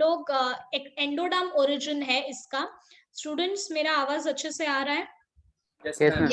लोग एक endoderm origin है इसका। स्टूडेंट्स, मेरा आवाज अच्छे से आ रहा है? Yes, ma'am.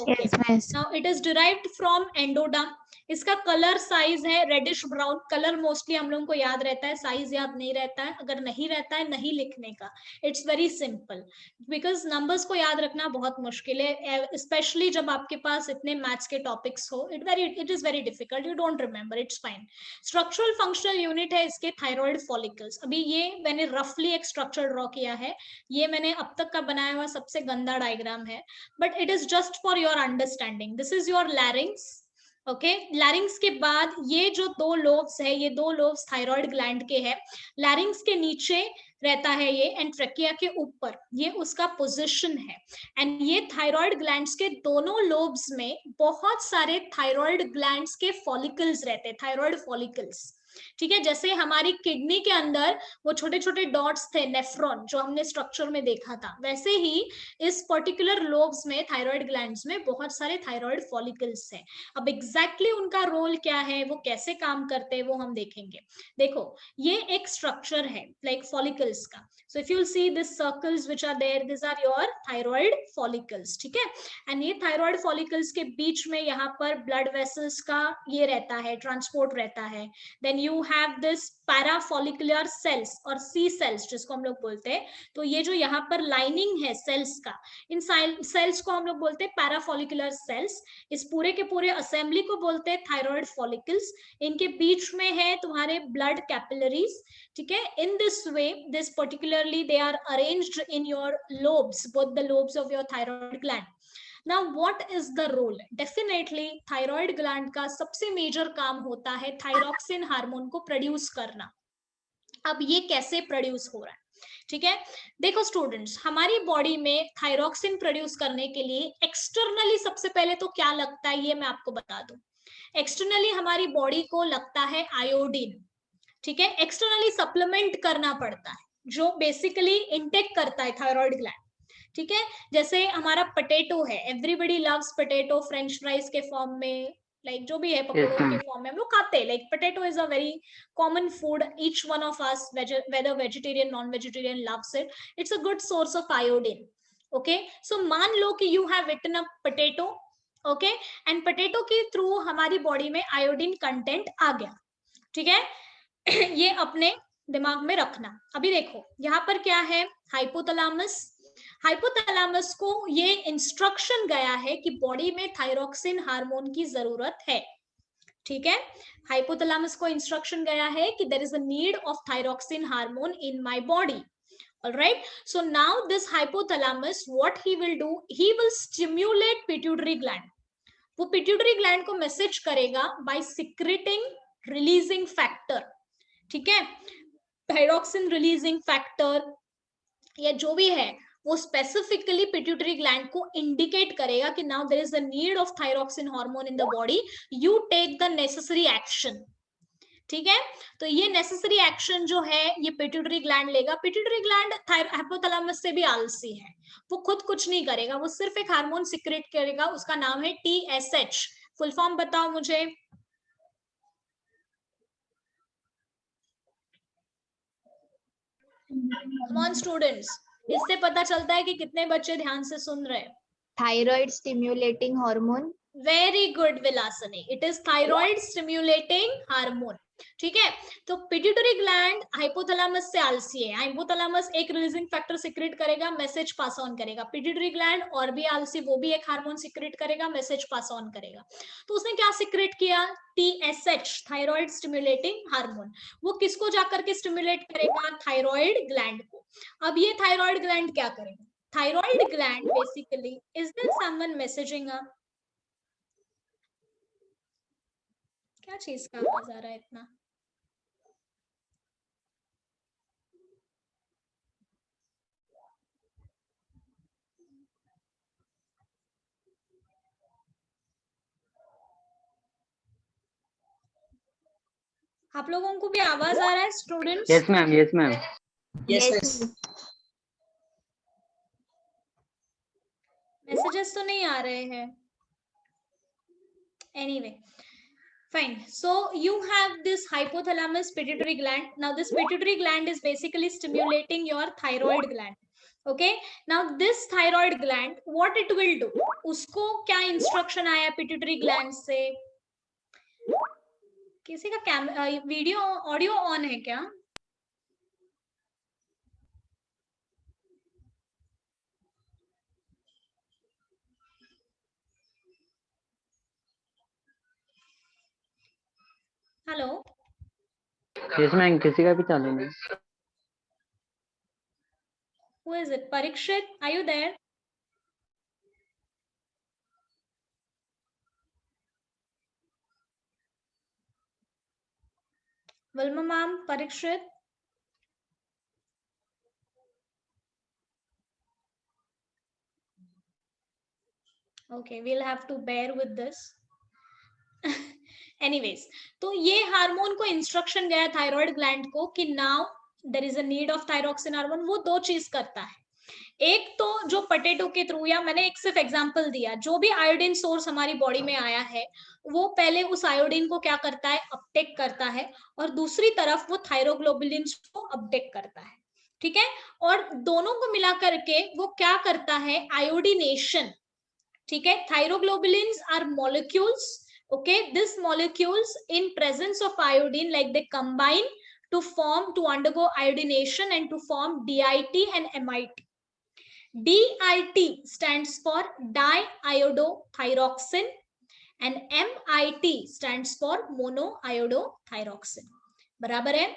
Okay. Now it is derived from endoderm. इसका कलर साइज है रेडिश ब्राउन कलर। मोस्टली हम लोगों को याद रहता है, साइज याद नहीं रहता है। अगर नहीं रहता है, नहीं लिखने का। It's very simple, because numbers को याद रखना बहुत मुश्किल है, स्पेशली जब आपके पास इतने मैथ्स के टॉपिक्स हो। It is very difficult, you don't remember, it's fine. Structural functional unit है इसके थायराइड फॉलिकल्स। अभी ये मैंने रफली एक स्ट्रक्चर ड्रॉ किया है, ये मैंने अब तक का बनाया हुआ सबसे गंदा डायग्राम है, but it is just for your understanding. This is your larynx. Okay, लैरिंग्स के बाद ये जो दो लोब्स है, ये दो लोब्स थायराइड ग्लैंड के हैं। लैरिंग्स के नीचे रहता है ये, एंड ट्रकिया के ऊपर ये उसका पोजीशन है। एंड ये थायराइड ग्लैंड्स के दोनों लोब्स में बहुत सारे थायराइड ग्लैंड्स के फॉलिकल्स रहते हैं, थायराइड फॉलिकल्स। ठीक है, जैसे हमारी किडनी के अंदर वो छोटे छोटे डॉट्स थे नेफ्रॉन, जो हमने स्ट्रक्चर में देखा था, वैसे ही इस पर्टिकुलर लोब्स में थायराइड ग्लैंड्स में बहुत सारे थायराइड फॉलिकल्स हैं। अब एग्जैक्टली उनका रोल क्या है, वो कैसे काम करते हैं, वो हम देखेंगे। देखो, ये एक स्ट्रक्चर है लाइक फॉलिकल्स का। So if you see this circles which are there, this are your thyroid follicles. ठीक है, एंड ये थायराइड फॉलिकल्स के बीच में यहाँ पर ब्लड वेसल्स का ये रहता है, ट्रांसपोर्ट रहता है। Then you have this parafollicular cells और सी सेल्स जिसको हम लोग बोलते हैं। तो ये जो यहाँ पर लाइनिंग है सेल्स का, इन सेल्स को हम लोग बोलते हैं पैराफॉलिकुलर सेल्स। इस पूरे के पूरे असेंबली को बोलते हैं थायराइड फॉलिकल्स। इनके बीच में है तुम्हारे ब्लड कैपिलरीज। ठीक है, in this way this particularly they are arranged in your lobes, both the lobes of your thyroid gland. Now what is the role? Definitely thyroid gland का सबसे मेजर काम होता है थायरॉक्सिन हार्मोन को produce करना। अब ये कैसे प्रोड्यूस हो रहा है? ठीक है, देखो स्टूडेंट्स, हमारी बॉडी में थायरॉक्सिन प्रोड्यूस करने के लिए एक्सटर्नली सबसे पहले तो क्या लगता है, ये मैं आपको बता दूं। एक्सटर्नली हमारी बॉडी को लगता है आयोडीन। ठीक है, एक्सटर्नली सप्लीमेंट करना पड़ता है, जो बेसिकली इंटेक करता है थायराइड ग्लैंड। ठीक है, जैसे हमारा पोटैटो है, everybody loves potato, French fries के फॉर्म में, लाइक जो भी है पकौड़ों के फॉर्म में हम लोग खाते हैं। Like potato is a very common food, each one of us whether vegetarian non vegetarian loves it. It's a good source of iodine. Okay, so मान लो कि you have eaten a potato, okay, and potato के through हमारी body में iodine content आ गया। ठीक है, ये अपने दिमाग में रखना। अभी देखो यहाँ पर क्या है, हाइपोथैलेमस। हाइपोथैलेमस को ये इंस्ट्रक्शन गया है कि बॉडी में थायरॉक्सिन हार्मोन की जरूरत है। ठीक है, हाइपोथैलेमस को इंस्ट्रक्शन गया है कि there is a need of thyroxine hormone in my body. Alright, so now this hypothalamus, what he will do, he will stimulate pituitary gland. वो पिट्यूटरी ग्लैंड को मैसेज करेगा बाय सिक्रेटिंग रिलीजिंग फैक्टर। ठीक है, thyroxine releasing factor या जो भी है, वो स्पेसिफिकली पिट्यूटरी ग्लैंड को इंडिकेट करेगा कि now there is a need of thyroxine hormone in the body, you take the necessary action. ठीक है, तो ये नेसेसरी एक्शन जो है ये पिट्यूटरी ग्लैंड लेगा। पिट्यूटरी ग्लैंड हाइपोथैलेमस से भी आलसी है, वो खुद कुछ नहीं करेगा, वो सिर्फ एक हार्मोन सिक्रेट करेगा, उसका नाम है TSH। फुल फॉर्म बताओ मुझे। कम ऑन स्टूडेंट्स, इससे पता चलता है कि कितने बच्चे ध्यान से सुन रहे हैं। Thyroid stimulating hormone. Very good Vilasini, it is thyroid stimulating hormone. ठीक है, तो पिट्यूटरी ग्लैंड हाइपोथैलेमस से आलसी है। हाइपोथैलेमस एक रिलीजिंग फैक्टर सिक्रेट करेगा, मैसेज पास ऑन करेगा। पिट्यूटरी ग्लैंड और भी आलसी, वो भी एक हार्मोन सिक्रेट करेगा, मैसेज पास ऑन करेगा। तो उसने क्या सिक्रेट किया, TSH, थायराइड स्टिम्युलेटिंग हार्मोन। वो किसको जाकर के स्टिम्युलेट करेगा, थायराइड ग्लैंड को। अब ये थायराइड ग्लैंड क्या करेगा, thyroid gland basically, is there someone messaging up? क्या चीज का आवाज आ रहा है इतना? आप लोगों को भी आवाज आ रहा है students? Yes ma'am, yes ma'am. Yes. Messages तो नहीं आ रहे हैं। Anyway, Fine. So you have this hypothalamus pituitary gland. Now this pituitary gland is basically stimulating your thyroid gland. Okay. Now this thyroid gland, what it will do? उसको क्या instruction आया pituitary gland से? किसी का video audio on है क्या? Hello. Yes ma'am, किसी का भी चालू नहीं. Who is it? Parikshit, are you there? Vilma ma'am, Parikshit. Okay, we'll have to bear with this. Anyways, तो ये हार्मोन को इंस्ट्रक्शन गया थायराइड ग्लैंड को कि now there is a need of thyroxine hormone. वो दो चीज करता है. एक तो जो पोटैटो के थ्रू, या मैंने एक सिर्फ एग्जांपल दिया, जो भी आयोडीन सोर्स हमारी बॉडी में आया है वो पहले उस आयोडीन को क्या करता है? अपटेक करता है. और दूसरी तरफ वो थायरोग्लोबुलिन्स को अपटेक करता है. ठीक है. और दोनों को मिला करके वो क्या करता है? आयोडीनेशन. ठीक है. Thyroglobulins are molecules. Okay, these molecules in presence of iodine, like they combine to undergo iodination and to form DIT and MIT. DIT stands for diiodothyroxine and MIT stands for monoiodothyroxine. बराबर है.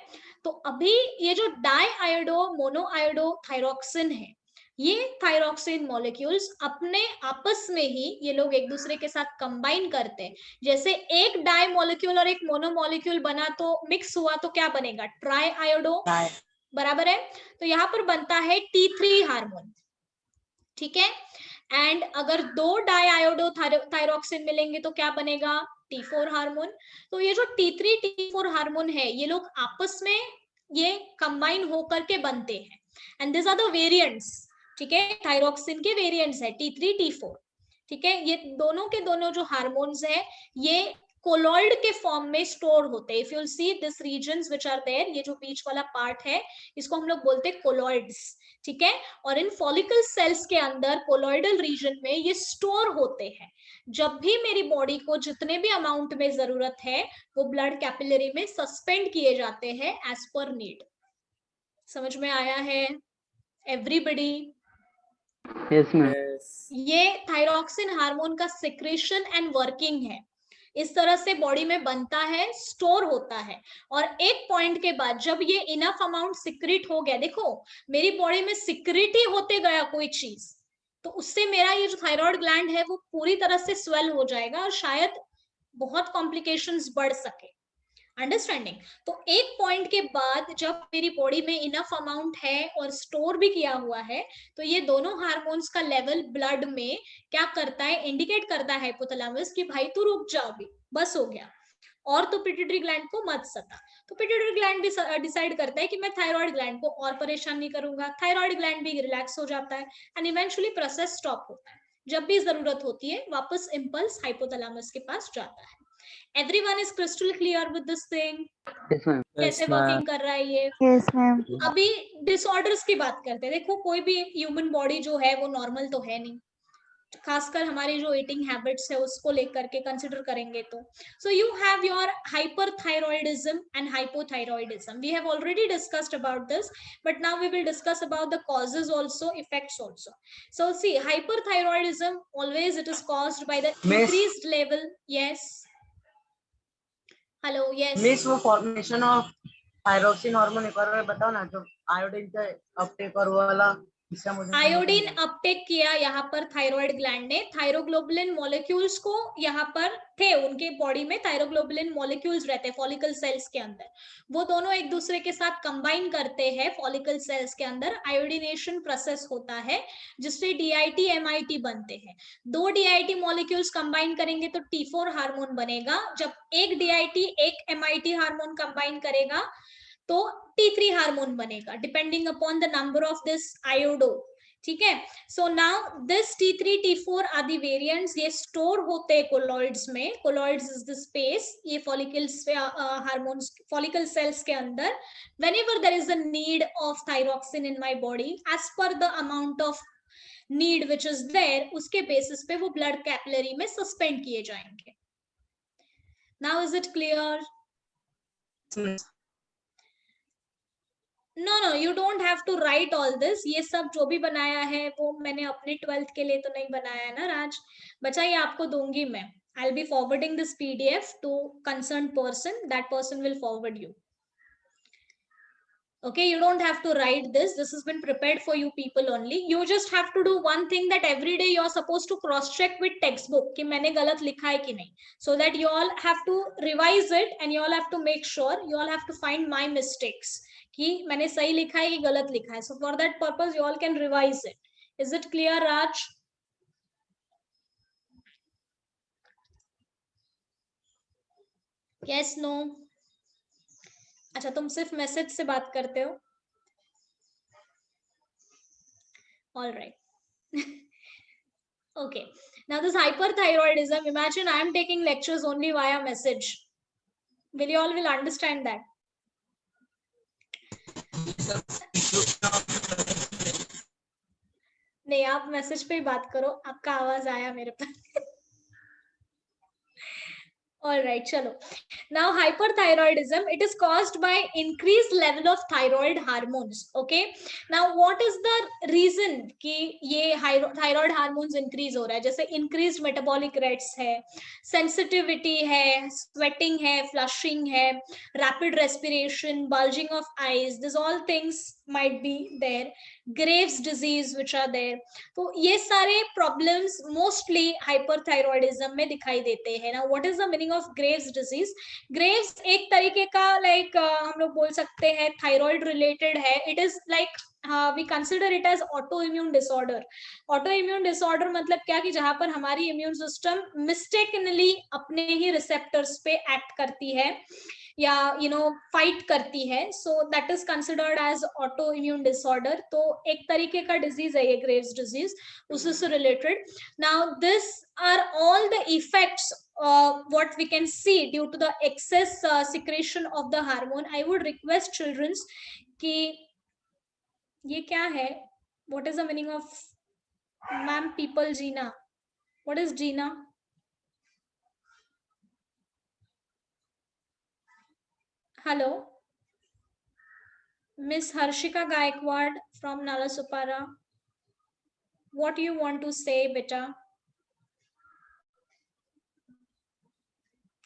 तो अभी ये जो डाइआयोडो मोनोआयोडोथायरोक्सिन है, ये thyroxine molecules अपने आपस में ही ये लोग एक दूसरे के साथ कंबाइन करते हैं. जैसे एक डाई मॉलिक्यूल और एक मोनो मॉलिक्यूल बना तो मिक्स हुआ तो क्या बनेगा? Try iodo. बराबर है. तो यहाँ पर बनता है T3 हार्मोन. ठीक है. एंड अगर दो डाई आयोडो थायरोक्सिन मिलेंगे तो क्या बनेगा? T4 hormone. तो ये जो T3 T4 हार्मोन है, ये लोग आपस में ये कंबाइन होकर के बनते हैं. And this are the variants. ठीक है. थायरोक्सिन के वेरिएंट्स है T3 T4. ठीक है. ये दोनों के दोनों जो हार्मोन्स है ये कोलॉइड के फॉर्म में स्टोर होते हैं. If you will see this regions which are there, ये जो बीच वाला पार्ट है इसको हम लोग बोलते हैं कोलॉइड्स. ठीक है. और इन फॉलिकल सेल्स के अंदर कोलॉइडल रीजन में ये स्टोर होते हैं. जब भी मेरी बॉडी को जितने भी अमाउंट में जरूरत है वो ब्लड कैपिलरी में सस्पेंड किए जाते हैं एज पर नीड. समझ में आया है एवरीबडी? Yes ma'am. ये थायरोक्सिन हार्मोन का सिक्रेशन एंड वर्किंग है. इस तरह से बॉडी में बनता है, स्टोर होता है. और एक पॉइंट के बाद जब ये इनफ अमाउंट सिक्रेट हो गया, देखो मेरी बॉडी में सिक्रेट ही होते गया कोई चीज, तो उससे मेरा ये जो थायराइड ग्लैंड है वो पूरी तरह से स्वेल हो जाएगा और शायद बहुत कॉम्प्लिकेशंस बढ़ सके. अंडरस्टैंडिंग? तो एक पॉइंट के बाद जब मेरी बॉडी में इनफ अमाउंट है और स्टोर भी किया हुआ है, तो ये दोनों हार्मोन्स का लेवल ब्लड में क्या करता है? इंडिकेट करता है हाइपोथैलेमस कि भाई तू रुक जा, अभी बस हो गया, और तो पिट्यूटरी ग्लैंड को मत सता. तो पिट्यूटरी ग्लैंड भी डिसाइड करता है कि मैं थायराइड ग्लैंड को और परेशान नहीं करूंगा. थायराइड ग्लैंड भी रिलैक्स हो जाता है एंड इवेंचुअली प्रोसेस स्टॉप होता है. जब भी जरूरत होती है वापस इंपल्स हाइपोथैलेमस के पास जाता है. Everyone is crystal clear with this thing? Yes ma'am. कैसे वर्किंग कर रहा है ये? Yes, ma'am. अभी डिसऑर्डर्स की बात करते हैं. देखो कोई भी ह्यूमन बॉडी जो है वो नॉर्मल तो है नहीं, खासकर हमारी जो ईटिंग हैबिट्स है उसको लेकर के कंसिडर करेंगे तो. So you have your hyperthyroidism and hypothyroidism. We have already discussed about this, but now we will discuss about the causes also, effects also. So see, hyperthyroidism always it is caused by the increased level. Yes, hello. Yes miss, वो formation of thyroxine hormone एक बार बताओ ना, जो iodine का Uptake और वो वाला. आयोडीन अपटेक किया यहाँ पर थायराइड ग्लैंड ने. थायरोग्लोबुलिन मॉलिक्यूल्स को यहाँ पर थे, उनके बॉडी में थायरोग्लोबुलिन मॉलिक्यूल्स रहते हैं फॉलिकल सेल्स के अंदर. वो दोनों एक दूसरे के साथ कंबाइन करते हैं फॉलिकल सेल्स के अंदर. आयोडीनेशन प्रोसेस होता है जिससे DIT MIT बनते हैं. दो DIT मॉलिक्यूल्स कंबाइन करेंगे तो T4 हार्मोन बनेगा. जब एक DIT एक MIT हार्मोन कंबाइन करेगा तो T3 हार्मोन बनेगा, depending upon the number of this iodo. ठीक है. So now this T3 T4 आदि वेरिएंट्स ये स्टोर होते हैं कोलॉइड्स में. कोलॉइड्स इज द स्पेस, ये फॉलिकल्स हार्मोन्स फॉलिकल सेल्स के अंदर. whenever there is a need of thyroxine in my body as per the amount of need which is there, उसके basis पे वो ब्लड कैपिलरी में suspend किए जाएंगे. Now is it clear? No, you don't have to write all this. ये सब जो भी बनाया है वो मैंने अपने 12th के लिए तो नहीं बनाया है ना राज. बच्चा ये आपको दूंगी मैं. I'll be forwarding this PDF to concerned person. That person will forward you. Okay, you don't have to write this. This has been prepared for you people only. You just have to do one thing, that every day you are supposed to cross check with textbook कि मैंने गलत लिखा है कि नहीं. So that you all have to revise it and you all have to make sure, you all have to find my mistakes कि मैंने सही लिखा है कि गलत लिखा है. So for that purpose you all can revise it. Is it clear, Raj? Yes, no? अच्छा, तुम सिर्फ मैसेज से बात करते हो. All right. Okay. Now this hyperthyroidism, imagine I am taking lectures only via message. Will you all will understand that? नहीं, आप message पे ही बात करो. आपका आवाज आया मेरे पास. All right, chalo. Now hyperthyroidism, it is caused by increased level of thyroid hormones. Okay. Now what is the reason कि ये thyroid hormones increase हो रहा है? जैसे increased metabolic rates है, sensitivity है, sweating है, flushing है, rapid respiration, bulging of eyes. These all things might be there. Graves disease which are there. तो ये सारे problems mostly hyperthyroidism में दिखाई देते हैं. Now what is the meaning of Graves disease? Graves एक तरीके का like हम लोग बोल सकते हैं thyroid related है. It is like we consider it as autoimmune disorder. Autoimmune disorder मतलब क्या कि जहां पर हमारी immune system mistakenly अपने ही receptors पे act करती है या फाइट करती है. So that is considered as autoimmune disorder. तो एक तरीके का डिजीज है ये ग्रेव्स डिजीज, उससे से related. Now this are all the effects what we can see due to the excess secretion of the hormone. I would request children कि ये क्या है? What is the meaning of ma'am people Gina? What is Gina? Hello, Miss Harshika Gaikwad from Nalasopara. What do you want to say, beta?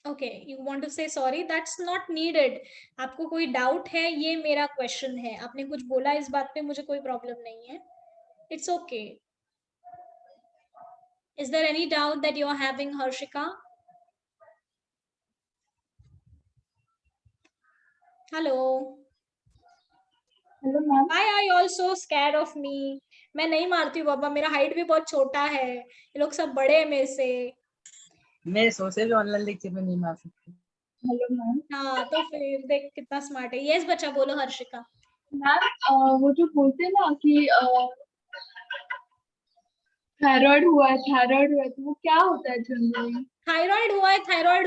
Okay, you want to say sorry? That's not needed. आपको कोई doubt है? ये मेरा question है. आपने कुछ बोला इस बात पे, मुझे कोई प्रॉब्लम नहीं है. It's okay. Is there any doubt that you are having, Harshika? Hello. Hello, ma'am. Why are you all so scared of me? मैं नहीं मारती हूँ बाबा, मेरा हाइट भी बहुत छोटा है. ये लोग सब बड़े हैं मेरे से. मैं सोचे भी ऑनलाइन लेक्चर में नहीं मार सकती. Hello ma'am. हाँ, तो फिर देख कितना स्मार्ट है. यस बच्चा, बोलो हर्षिका. मैम वो जो बोलते हैं ना कि थायराइड हुआ है तो वो क्या होता है जनरली? थायराइड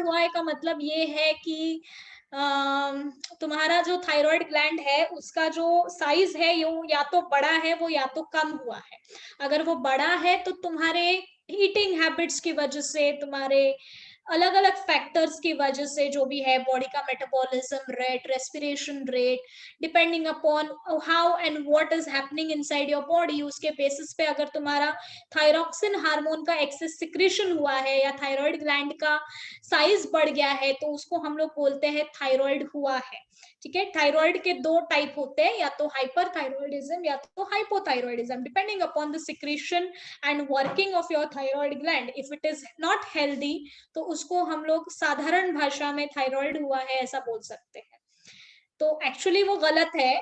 हुआ है का मतलब ये है कि तुम्हारा जो थायराइड ग्लैंड है उसका जो साइज है यो या तो बड़ा है वो या तो कम हुआ है. अगर वो बड़ा है तो तुम्हारे ईटिंग हैबिट्स की वजह से, तुम्हारे अलग अलग फैक्टर्स की वजह से, जो भी है बॉडी का metabolism rate, respiration rate, depending upon how and what is happening inside your body, उसके बेसिस पे अगर तुम्हारा थायरॉक्सिन हार्मोन का एक्सेस सिक्रेशन हुआ है या थायराइड ग्लैंड का साइज बढ़ गया है तो उसको हम लोग बोलते हैं थायराइड हुआ है. ठीक है. थायराइड के दो टाइप होते हैं, या तो हाइपरथायरॉयडिज्म या तो hypothyroidism, depending upon the secretion and working of your thyroid gland. If it is not healthy तो उसको हम लोग साधारण भाषा में थायराइड हुआ है ऐसा बोल सकते हैं. तो एक्चुअली वो गलत है.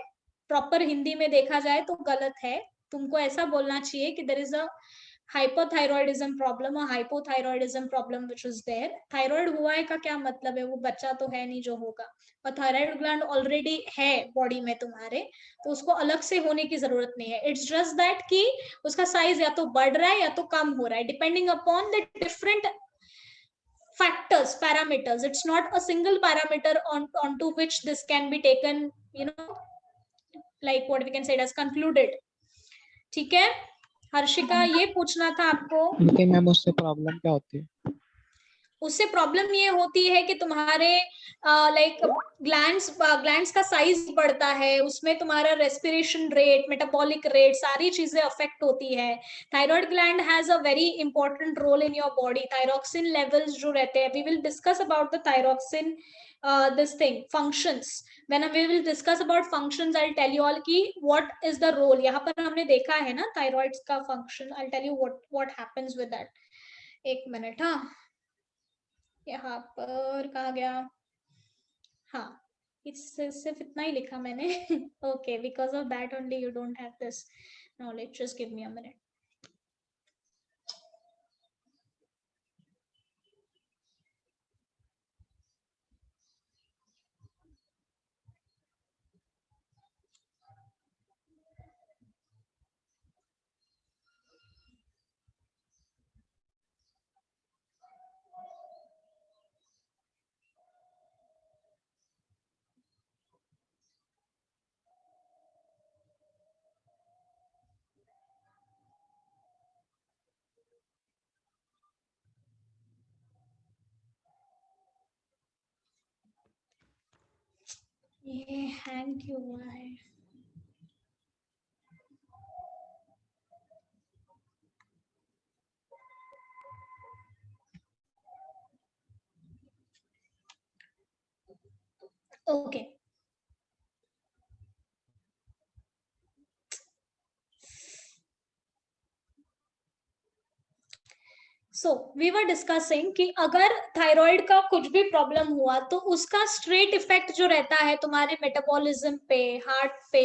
प्रॉपर हिंदी में देखा जाए तो गलत है. तुमको ऐसा बोलना चाहिए कि there is a hypothyroidism problem और hypothyroidism problem which is there. Thyroid हुआ है का क्या मतलब है, वो बच्चा तो है नहीं जो होगा, और थायराइड ग्लैंड ऑलरेडी है बॉडी में तुम्हारे, तो उसको अलग से होने की जरूरत नहीं है. इट्स जस्ट दैट कि उसका साइज या तो बढ़ रहा है या तो कम हो रहा है, depending upon the different factors, parameters. It's not a single parameter onto which this can be taken, you know, like what we can say it as concluded. ठीक है हर्षिका, ये पूछना था आपको. ठीक मैम, उससे प्रॉब्लम क्या होती है? उससे प्रॉब्लम ये होती है कि तुम्हारे लाइक ग्लैंड्स का साइज बढ़ता है, उसमें तुम्हारा रेस्पिरेशन रेट, मेटाबॉलिक रेट, सारी चीजें अफेक्ट होती है. Thyroid gland has a very important role in your body. Thyroxine levels जो रहते हैं, we will discuss about the thyroxine this thing functions. when we will discuss about functions, I'll tell you all ki what is the role. यहाँ पर हमने देखा है ना thyroid का function. I'll tell you what happens with that. एक minute. हाँ, यहाँ पर कहा गया, हाँ सिर्फ इतना ही लिखा मैंने. Okay, because of that only you don't have this knowledge. Just give me a minute. ये हैंग क्यों हुआ है? Okay, so we were discussing कि अगर थायराइड का कुछ भी प्रॉब्लम हुआ तो उसका स्ट्रेट इफेक्ट जो रहता है तुम्हारे मेटाबॉलिज्म पे, हार्ट पे,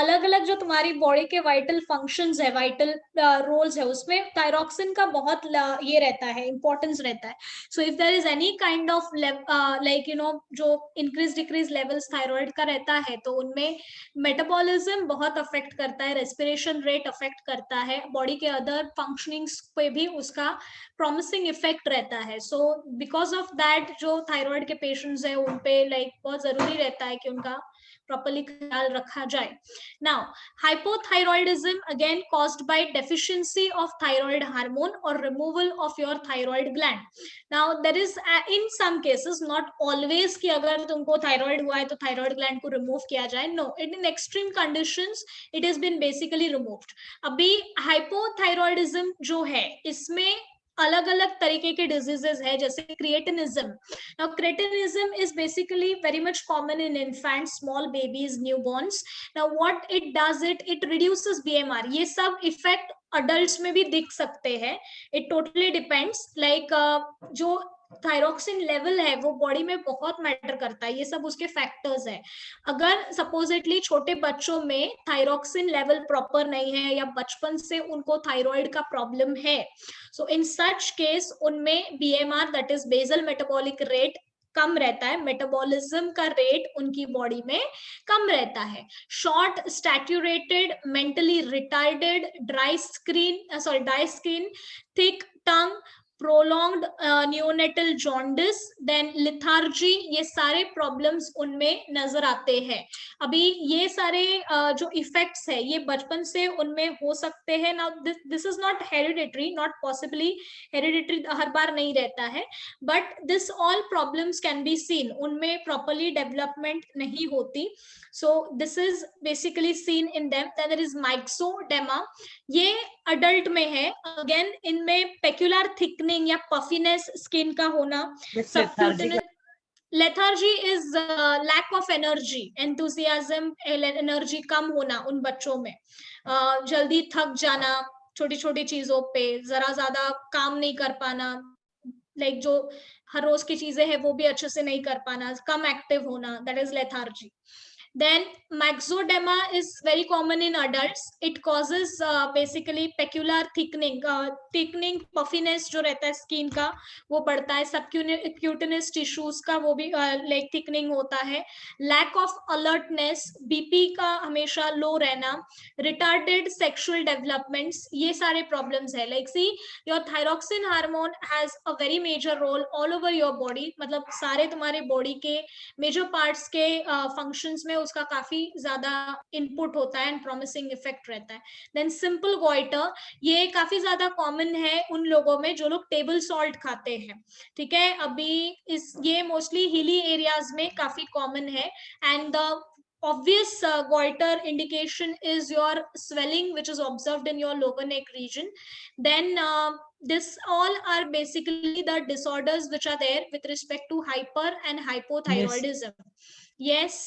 अलग अलग जो तुम्हारी बॉडी के वाइटल फंक्शंस है, वाइटल रोल्स है, उसमें थायरोक्सिन का बहुत ये रहता है, इंपॉर्टेंस रहता है. So if there is any kind of like you know जो इंक्रीज डिक्रीज लेवल्स थायराइड का रहता है, तो उनमें मेटाबॉलिज्म बहुत अफेक्ट करता है, रेस्पिरेशन रेट अफेक्ट करता है, बॉडी के अदर फंक्शनिंग्स पे भी उसका प्रॉमिसिंग इफेक्ट रहता है. सो बिकॉज ऑफ दैट जो थायराइड के पेशेंट्स है उन पे लाइक बहुत जरूरी रहता है कि उनका प्रॉपर्ली ख्याल रखा जाए. Now hypothyroidism again caused by deficiency of thyroid hormone or removal of your thyroid gland. Now there is in some cases, not always कि अगर तुमको थायराइड हुआ है तो थायराइड ग्लैंड को रिमूव किया जाए. No, in extreme conditions it has been basically removed. अभी hypothyroidism जो है इसमें अलग अलग तरीके के डिजीजेस है, जैसे cretinism. Now cretinism is basically very much common in infants, small babies, newborns. Now what it does, it reduces BMR. ये सब इफेक्ट अडल्ट्स में भी दिख सकते हैं. इट टोटली डिपेंड्स, लाइक जो थायरोक्सिन लेवल है वो बॉडी में बहुत मैटर करता है. ये सब उसके फैक्टर्स है. अगर सपोजिटली छोटे बच्चों में थायरोक्सिन लेवल प्रॉपर नहीं है या बचपन से उनको थायराइड का प्रॉब्लम है, सो इन सच केस उनमें BMR that is basal metabolic rate कम रहता है, मेटाबॉलिज्म का रेट उनकी बॉडी में कम रहता है. Short statured, mentally retarded, dry skin, thick tongue, prolonged neonatal jaundice, then lethargy, ये सारे प्रॉब्लम्स उनमें नजर आते हैं. अभी ये सारे जो इफेक्ट्स है ये बचपन से उनमें हो सकते हैं. Now this is not hereditary, not possibly hereditary, हर बार नहीं रहता है, but this all problems can be seen. उनमें प्रॉपरली डेवलपमेंट नहीं होती. So this is basically seen in them. There is myxoedema, ये अडल्ट में है. अगेन इनमें पेक्युलर थिकनिंग या पफिनेस स्किन का होना. Lethargy is lack of energy, enthusiasm, energy कम होना उन बच्चों में. जल्दी थक जाना, छोटी छोटी चीजों पे जरा ज्यादा काम नहीं कर पाना, लाइक जो हर रोज की चीजें हैं वो भी अच्छे से नहीं कर पाना, कम एक्टिव होना, that is lethargy. Then myxedema is very common in adults. It causes basically peculiar thickening puffiness जो रहता है स्किन का वो बढ़ता है. subcutaneous tissues का वो भी like thickening होता है. lack of alertness, BP का हमेशा low रहना, retarded sexual developments, ये सारे problems है. like see, your thyroxine hormone has a very major role all over your body. मतलब सारे तुम्हारे body के major parts के functions में उसका काफी ज्यादा इनपुट होता है एंड प्रॉमिसिंग इफेक्ट रहता है. देन सिंपल गोइटर, ये काफी ज्यादा कॉमन है उन लोगों में जो लोग टेबल सॉल्ट खाते हैं. ठीक है, अभी ये मोस्टली हिली एरियाज में काफी कॉमन है. And the obvious goiter indication is your swelling which is observed in your lower neck region. Then this all are basically the disorders which are there with respect to hyper and hypothyroidism. Yes.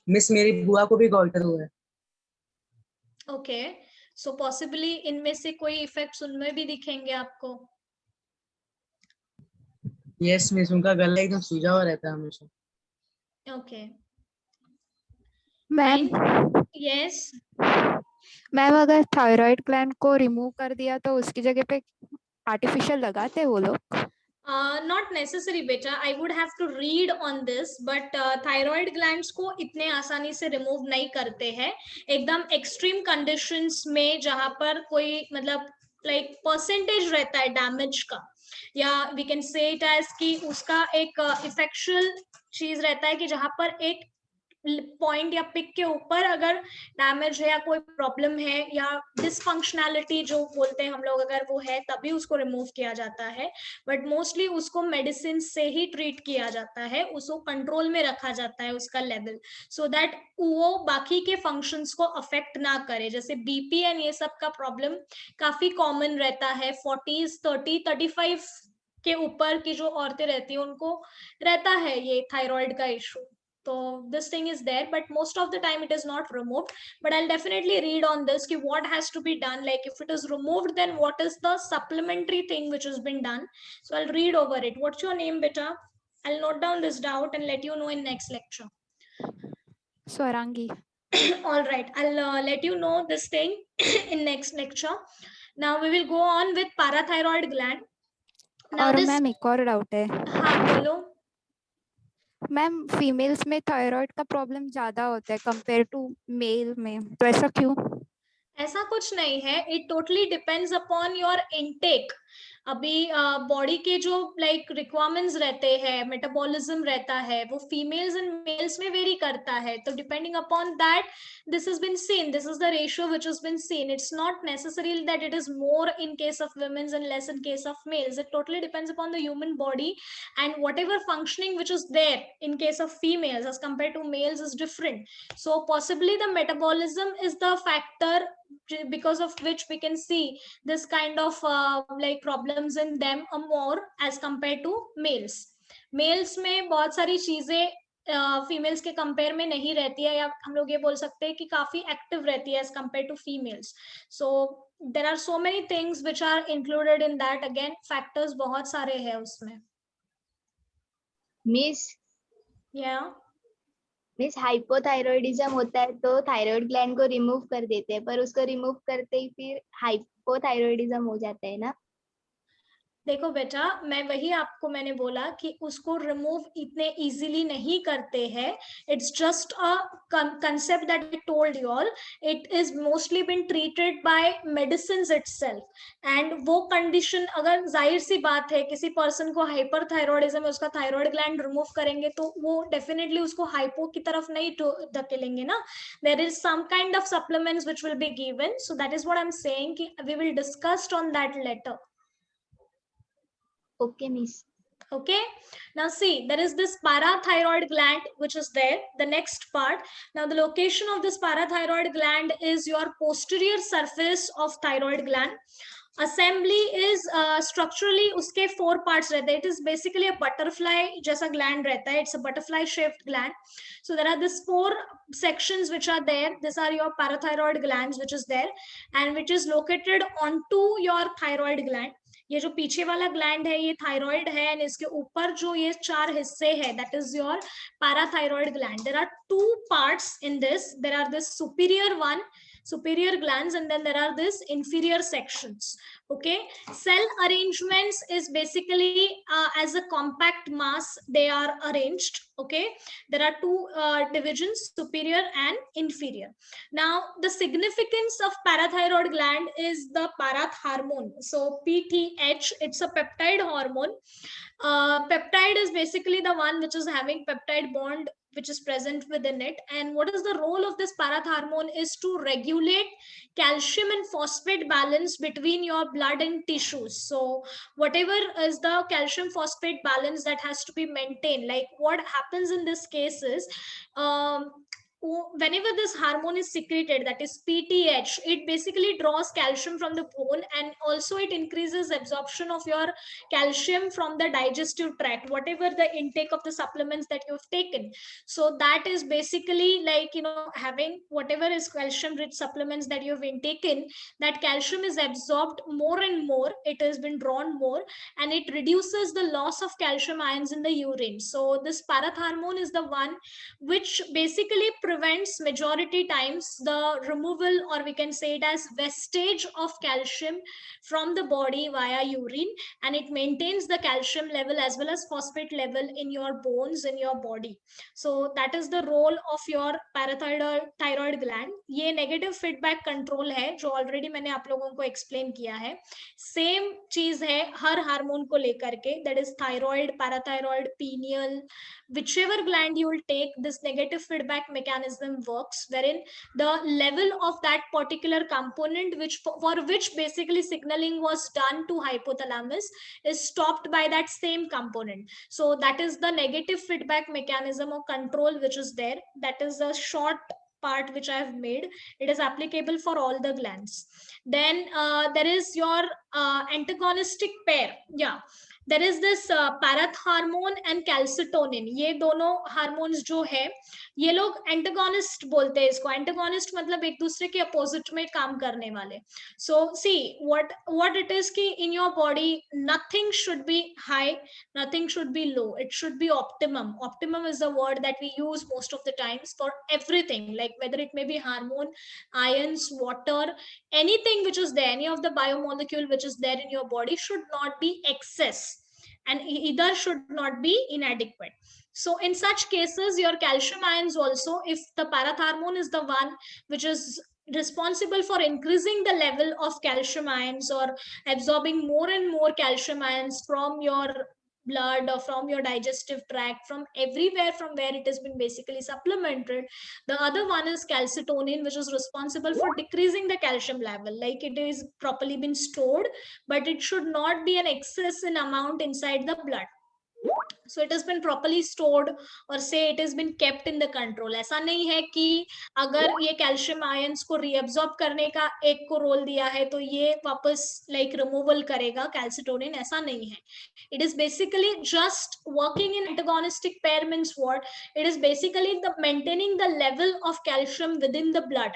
Miss मेरी बुआ को भी goitre हुआ है. Okay, सो possibly इनमें से कोई effects उनमें भी दिखेंगे आपको. यस मिस, उनका गला एकदम सूजा हुआ रहता है हमेशा. Okay ma'am yes. मैम अगर थायराइड ग्लैंड को रिमूव कर दिया तो उसकी जगह पे आर्टिफिशियल लगाते हैं वो लोग? Not necessary बेटा, I would have to read on this, but thyroid glands को इतने आसानी से remove नहीं करते हैं. एकदम extreme conditions में जहाँ पर कोई मतलब like percentage रहता है damage का, या we can say it as कि उसका एक effectual चीज रहता है कि जहाँ पर एक पॉइंट या पिक के ऊपर अगर डैमेज है या कोई प्रॉब्लम है या डिसफंक्शनैलिटी जो बोलते हैं हम लोग, अगर वो है तभी उसको रिमूव किया जाता है. बट मोस्टली उसको मेडिसिन से ही ट्रीट किया जाता है, उसको कंट्रोल में रखा जाता है उसका लेवल, सो दैट वो बाकी के फंक्शंस को अफेक्ट ना करे. जैसे बीपी एंड ये सब का प्रॉब्लम काफी कॉमन रहता है. 40s 30 35 के ऊपर की जो औरतें रहती है उनको रहता है ये थायराइड का issue. So this thing is there, but most of the time it is not removed. But I'll definitely read on this ki what has to be done. Like if it is removed, then what is the supplementary thing which has been done? So I'll read over it. What's your name, beta? I'll note down this doubt and let you know in next lecture. Swarangi. All right, I'll let you know this thing in next lecture. Now we will go on with parathyroid gland. Now और this ma'am एक और doubt है. हाँ बोलो. Ma'am females में thyroid का problem ज्यादा होता है कंपेयर टू मेल में, तो ऐसा क्यों? ऐसा कुछ नहीं है. It totally depends upon your intake. अभी बॉडी के जो लाइक रिक्वायरमेंट्स रहते हैं, मेटाबॉलिज्म रहता है, वो फीमेल्स एंड मेल्स में वेरी करता है. तो depending upon that this has been seen, this is the ratio which has been seen. It's not necessary that it is more in case of womens and less in case of males. It totally depends upon the human body and whatever functioning which is there in case of females as compared to males is different. So possibly the metabolism is the factor because of which we can see this kind of like problems in them more as compared to males. Males में बहुत सारी चीजें females के compare में नहीं रहती है, या हम लोग ये बोल सकते हैं कि काफी एक्टिव रहती है as compare to females. So there are so many things which are included in that. Again factors बहुत सारे हैं उसमें. मिस मिस हाइपोथायरॉइडिज्म होता है तो थायराइड ग्लैंड को रिमूव कर देते हैं, पर उसको रिमूव करते ही फिर हाइपोथायरॉइडिज्म हो जाता है ना? देखो बेटा, मैं वही आपको मैंने बोला कि उसको रिमूव इतने इजीली नहीं करते हैं. It's just a concept that I told you all. It is mostly been treated by medicines itself. And वो कंडीशन, अगर जाहिर सी बात है किसी पर्सन को हाइपरथायरॉइडिज्म है, उसका थायराइड ग्लैंड रिमूव करेंगे तो वो डेफिनेटली उसको हाइपो की तरफ नहीं धकेलेंगे ना. There is some kind of supplements which will be given. So that is what I am saying कि we will discuss on that later. Okay, miss. Okay, now see, there is this parathyroid gland which is there, the next part. Now the location of this parathyroid gland is your posterior surface of thyroid gland. Assembly is structurally uske 4 parts रहते हैं. It is basically a butterfly जैसा gland रहता है. It's a butterfly shaped gland. So there are these 4 sections which are there. These are your parathyroid glands which is there and which is located onto your thyroid gland. ये जो पीछे वाला gland है ये thyroid है, and इसके ऊपर जो ये 4 हिस्से है that is your parathyroid gland. There are 2 parts in this. There are this superior glands, and then there are this inferior sections. Okay, cell arrangements is basically as a compact mass they are arranged. Okay, there are 2 divisions, superior and inferior. Now the significance of parathyroid gland is the parath hormone. So PTH, it's a peptide hormone. Peptide is basically the one which is having peptide bond which is present within it. And what is the role of this parath hormone is to regulate calcium and phosphate balance between your blood and tissues. So whatever is the calcium phosphate balance that has to be maintained, like what happens in this case is, whenever this hormone is secreted, that is PTH, it basically draws calcium from the bone, and also it increases absorption of your calcium from the digestive tract, whatever the intake of the supplements that you've taken. So that is basically like, you know, having whatever is calcium rich supplements that you've been taken, that calcium is absorbed more and more, it has been drawn more, and it reduces the loss of calcium ions in the urine. So this parath hormone is the one which basically prevents majority times the removal, or we can say it as wastage of calcium from the body via urine, and it maintains the calcium level as well as phosphate level in your bones, in your body. So that is the role of your parathyroid gland. ये negative feedback control है जो already मैंने आप लोगों को explain किया है. Same चीज है हर हार्मोन को लेकर के, that is thyroid, parathyroid, pineal, whichever gland you will take, this negative feedback mechanism works, wherein the level of that particular component which for which basically signaling was done to hypothalamus is stopped by that same component. So that is the negative feedback mechanism or control which is there. That is a short part which I have made. It is applicable for all the glands. Then there is your antagonistic pair. Yeah, there is this parath hormone and calcitonin. ये दोनों hormones जो है ये लोग antagonist बोलते हैं इसको. Antagonist मतलब एक दूसरे के अपोजिट में काम करने वाले. सो सी what it is कि in your body nothing should be high, nothing should be low, it should be optimum. Optimum is the word that we use most of the times for everything, like whether it may be hormone, ions, water, anything which is there, any of the biomolecule which is there in your body should not be excess, and either should not be inadequate. So in such cases your calcium ions also, if the parath hormone is the one which is responsible for increasing the level of calcium ions or absorbing more and more calcium ions from your blood or from your digestive tract, from everywhere from where it has been basically supplemented. The other one is calcitonin, which is responsible for decreasing the calcium level, like it is properly been stored, but it should not be an excess in amount inside the blood. So it has been properly stored, or say it has been kept in the control. ऐसा नहीं है कि अगर ये calcium ions को reabsorb करने का एक को रोल दिया है तो ये वापस लाइक रिमूवल करेगा कैल्सिटोनिन, ऐसा नहीं है. It is basically just working in antagonistic pair means what? It is basically the maintaining the level of calcium within the blood,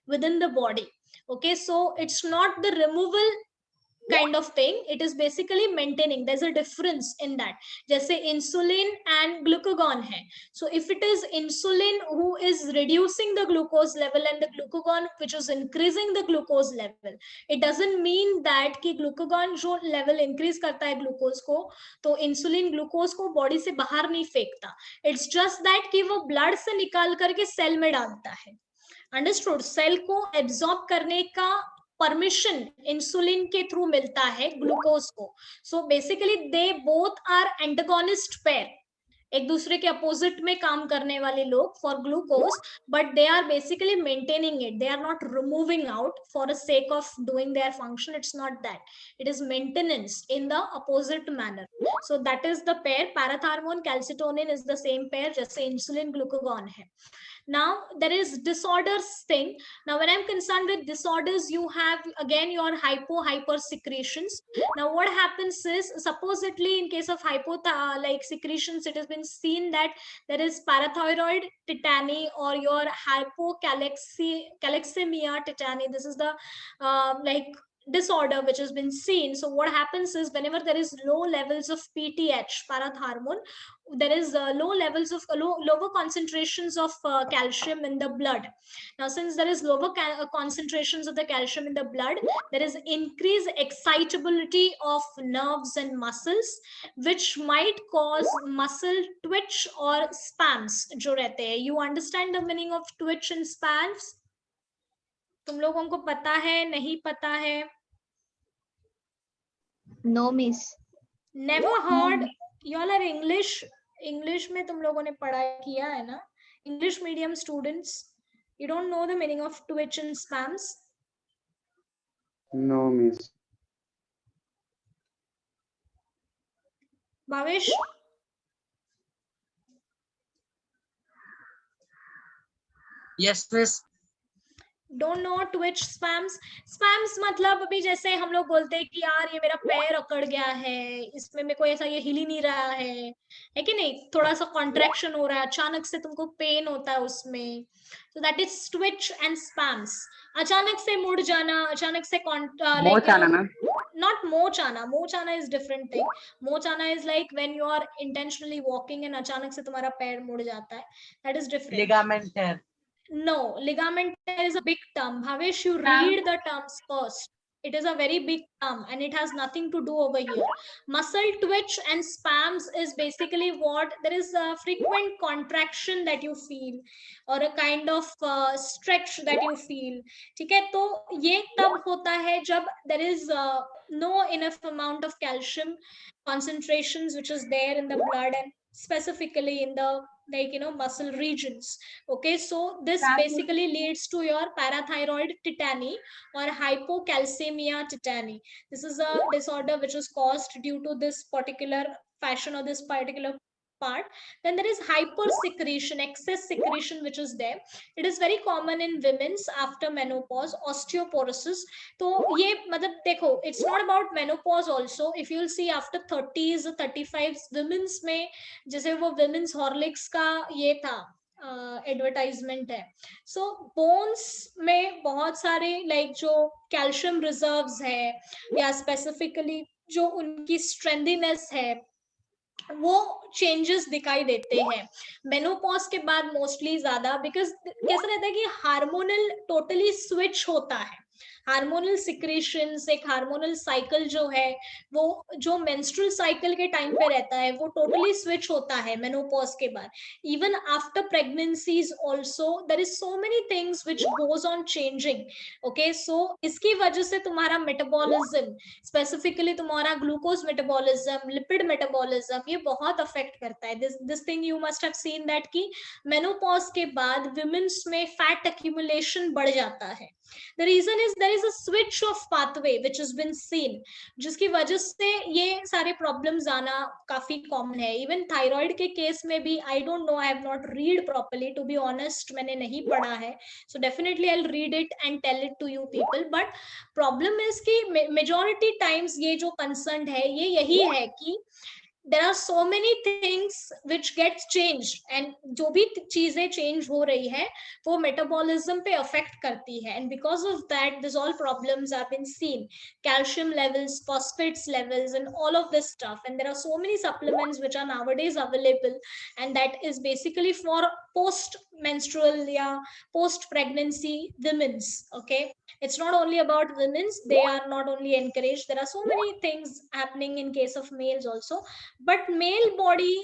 within the body. Okay, so it's not the removal kind of thing, it is basically maintaining. There's a difference in that. जैसे insulin and glucagon है. So if it is insulin who is reducing the glucose level and the glucagon which is increasing the glucose level, it doesn't mean that कि glucagon जो level increase करता है glucose को, तो insulin glucose को body से बाहर नहीं फेंकता. It's just that कि वो blood से निकाल करके cell में डालता है. Understood? Cell को absorb करने का परमिशन इंसुलिन के थ्रू मिलता है ग्लूकोज को. So basically they both are antagonist pair, एक दूसरे के अपोजिट में काम करने वाले लोग for glucose, but they are basically maintaining it. They are not removing out for a sake of doing their function. It's not that. It is maintenance in the opposite manner. So that is the pair. Parathormone calcitonin is the same pair जैसे insulin glucagon है. Now there is disorders thing. Now when I'm concerned with disorders, you have again your hyper secretions. Now what happens is, supposedly in case of like secretions, it has been seen that there is parathyroid tetany or your hypocalcemia tetany. This is the like disorder which has been seen. So what happens is whenever there is low levels of PTH, parathormone, there is lower concentrations of calcium in the blood. Now since there is lower concentrations of the calcium in the blood, there is increased excitability of nerves and muscles, which might cause muscle twitch or spasms जो रहते हैं. You understand the meaning of twitch and spasms? तुम लोगों को पता है, नहीं पता है? No, miss. Never heard. You all are English में तुम लोगों ने पढ़ाई किया है ना? English medium students. You don't know the meaning of twitch and spasms? No, miss. Bhavesh? Yes, miss. Don't know twitch spasms. Spasms मतलब अभी जैसे हम लोग बोलते हैं कि यार ये मेरा पैर अकड़ गया है, इसमें मेरे को ऐसा ये हिल ही नहीं रहा है कि नहीं? थोड़ा सा कॉन्ट्रैक्शन हो रहा है, अचानक से तुमको पेन होता है उसमें. So that is twitch and spasms. अचानक से मुड़ जाना, अचानक से मोच आना ना? Not moch आना. Moch आना is different thing. Moch आना is like when you are intentionally walking and अचानक से तुम्हारा पैर मुड़ जाता है. That is different. Ligament tear. No, ligament tear is a big term. Bhavesh, you read the terms first. It is a very big term and it has nothing to do over here. Muscle twitch and spasms is basically what there is a frequent contraction that you feel or a kind of stretch that you feel. ठीक है, तो ये तब होता है जब there is no enough amount of calcium concentrations which is there in the blood and specifically in the muscle regions. Okay, so this basically leads to your parathyroid tetany or hypocalcemia tetany. This is a disorder which is caused due to this particular fashion or this particular part. Then there is hypersecretion, excess secretion which is there. It is very common in women's after menopause, osteoporosis. तो ये मतलब देखो, it's not about menopause also. If you'll see after 30s, 35s, women's में जैसे वो women's Horlicks का ये था एडवर्टाइजमेंट है. सो बोन्स में बहुत सारे लाइक जो कैल्शियम रिजर्व्स है या स्पेसिफिकली जो उनकी स्ट्रेंथीनेस है वो चेंजेस दिखाई देते हैं मेनोपॉज के बाद मोस्टली ज्यादा. बिकॉज कैसा रहता है कि हार्मोनल टोटली स्विच होता है. हार्मोनल सिक्रेशंस, एक हार्मोनल साइकिल जो है वो जो मेंस्ट्रुअल साइकिल के टाइम पे रहता है वो टोटली स्विच होता है मेनोपॉज के बाद. Even after pregnancies also there is so many things which goes on changing. Okay, so इसकी वजह से तुम्हारा मेटाबॉलिज्म, स्पेसिफिकली तुम्हारा ग्लूकोज मेटाबॉलिज्म, लिपिड मेटाबॉलिज्म, ये बहुत अफेक्ट करता है. This thing you must have seen that कि मेनोपॉज के बाद विमेन्स में फैट एक्यूमुलेशन बढ़ जाता है. The reason is there is a switch of pathway which has been seen, जिसकी वजह से ये सारे problems आना काफी common है. Even thyroid के केस में भी I don't know, I have not read properly, to be honest मैंने नहीं पढ़ा है. So definitely I'll read it and tell it to you people. But problem is कि majority times ये जो concerned है ये यही है कि there are so many things which gets changed and जो भी चीजें change हो रही है वो metabolism पे affect करती है. And because of that this all problems have been seen. Calcium levels, phosphates levels and all of this stuff. And there are so many supplements which are nowadays available and that is basically for post menstrual या post pregnancy women's. Okay, it's not only about women's, they are not only encouraged. There are so many things happening in case of males also. But male body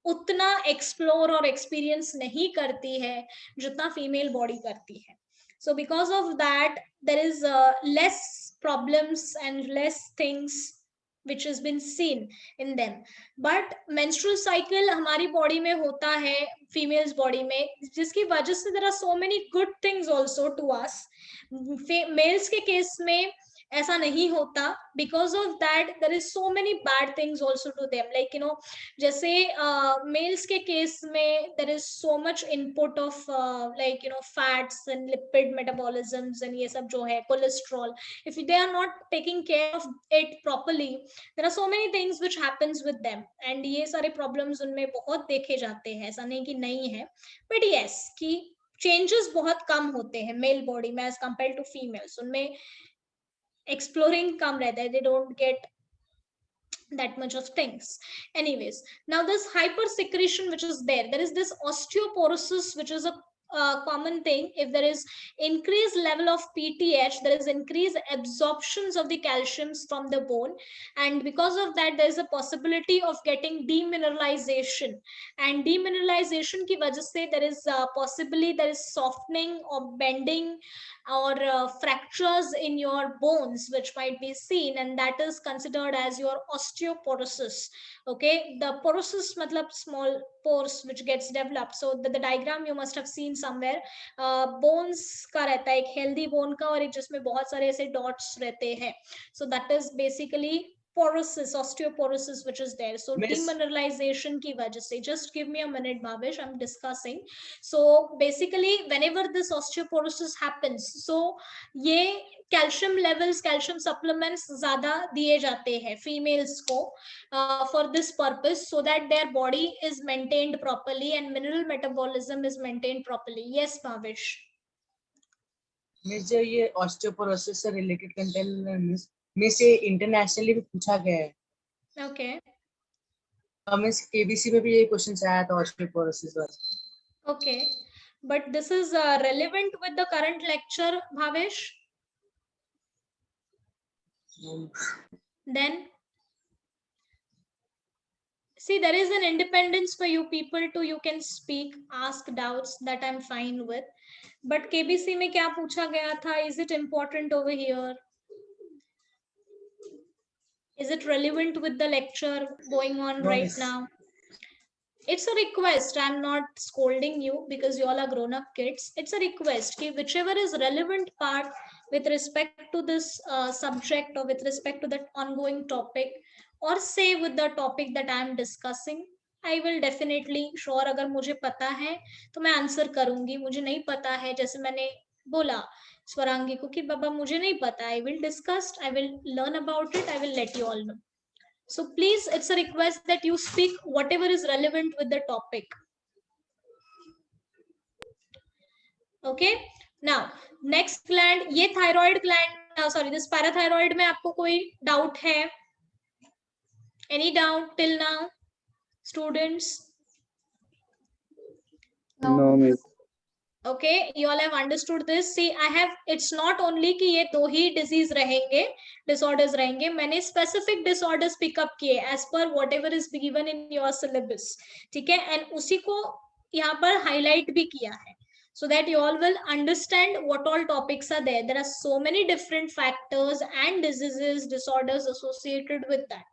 उतना explore और experience नहीं करती है जितना female body करती है. So because of that there is less problems and less things which has been seen in them. But menstrual cycle हमारी body में होता है, फीमेल्स बॉडी में, जिसकी वजह से there are so many good things also to us. Males के case में ऐसा नहीं होता. Because of that there is so many bad things also to them. Like जैसे मेल्स के केस में there is so much input of like fats and lipid metabolisms and ये सब जो है cholesterol. If they are not taking care of it properly there are so many things which happens with them. And ये सारे problems उनमें बहुत देखे जाते हैं, ऐसा नहीं कि नहीं है. बट यस कि चेंजेस बहुत कम होते हैं मेल बॉडी में एज कंपेयर टू फीमेल्स. उनमें exploring कम रहता है, they don't get that much of things. Anyways, now this hypersecretion which is there is this osteoporosis, which is a common thing. If there is increased level of PTH, there is increased absorptions of the calciums from the bone, and because of that there is a possibility of getting demineralization, and demineralization की वजह से there is possibly there is softening or bending or fractures in your bones which might be seen, and that is considered as your osteoporosis. Okay, the porosis matlab small pores which gets developed. So the diagram you must have seen somewhere. Bones का रहता है, एक healthy bone का और एक जिसमें बहुत सारे ऐसे dots रहते हैं. So that is basically porosis, osteoporosis which is there. So demineralization की वजह से, just give me a minute Bhavesh, I'm discussing. So basically whenever this osteoporosis happens, so ये कैल्शियम लेवल्स, कैल्शियम सप्लीमेंट्स ज्यादा दिए जाते हैं फीमेल्स को for this purpose, so that their body is maintained properly and mineral metabolism is maintained properly. Yes Bhavesh. Miss, जो ये osteoporosis से related content miss ये इंटरनेशनली भी पूछा गया है. ओके, मिस केबीसी में भी ये क्वेश्चन आया था ऑस्टियोपोरोसिस वाला. Okay, but this is relevant with the current lecture Bhavesh. Then see, there is an independence for you people to, you can speak, ask doubts, that I'm fine with. But KBC में क्या पूछा गया था? Is it important over here? Is it relevant with the lecture going on right now? It's a request. I'm not scolding you because you all are grown-up kids. It's a request. कि whichever is relevant part with respect to this subject or with respect to that ongoing topic, or say with the topic that I am discussing, I will definitely sure, अगर मुझे पता है तो मैं answer करूंगी. मुझे नहीं पता है, जैसे मैंने बोला स्वरांगी को कि बाबा मुझे नहीं पता, I will discuss, I will learn about it, I will let you all know. So please, it's a request that you speak whatever is relevant with the topic. Okay, now next gland, ये thyroid gland, sorry, this parathyroid में आपको कोई doubt है? Any doubt till now, students? No, miss. Okay, you all have understood this. See, I have, it's not only कि ये दो ही disease रहेंगे, disorders रहेंगे, मैंने specific disorders pick up किए as per whatever is given in your syllabus. ठीक है, and उसी को यहाँ पर highlight भी किया है, so that you all will understand what all topics are there. There are so many different factors and diseases, disorders associated with that.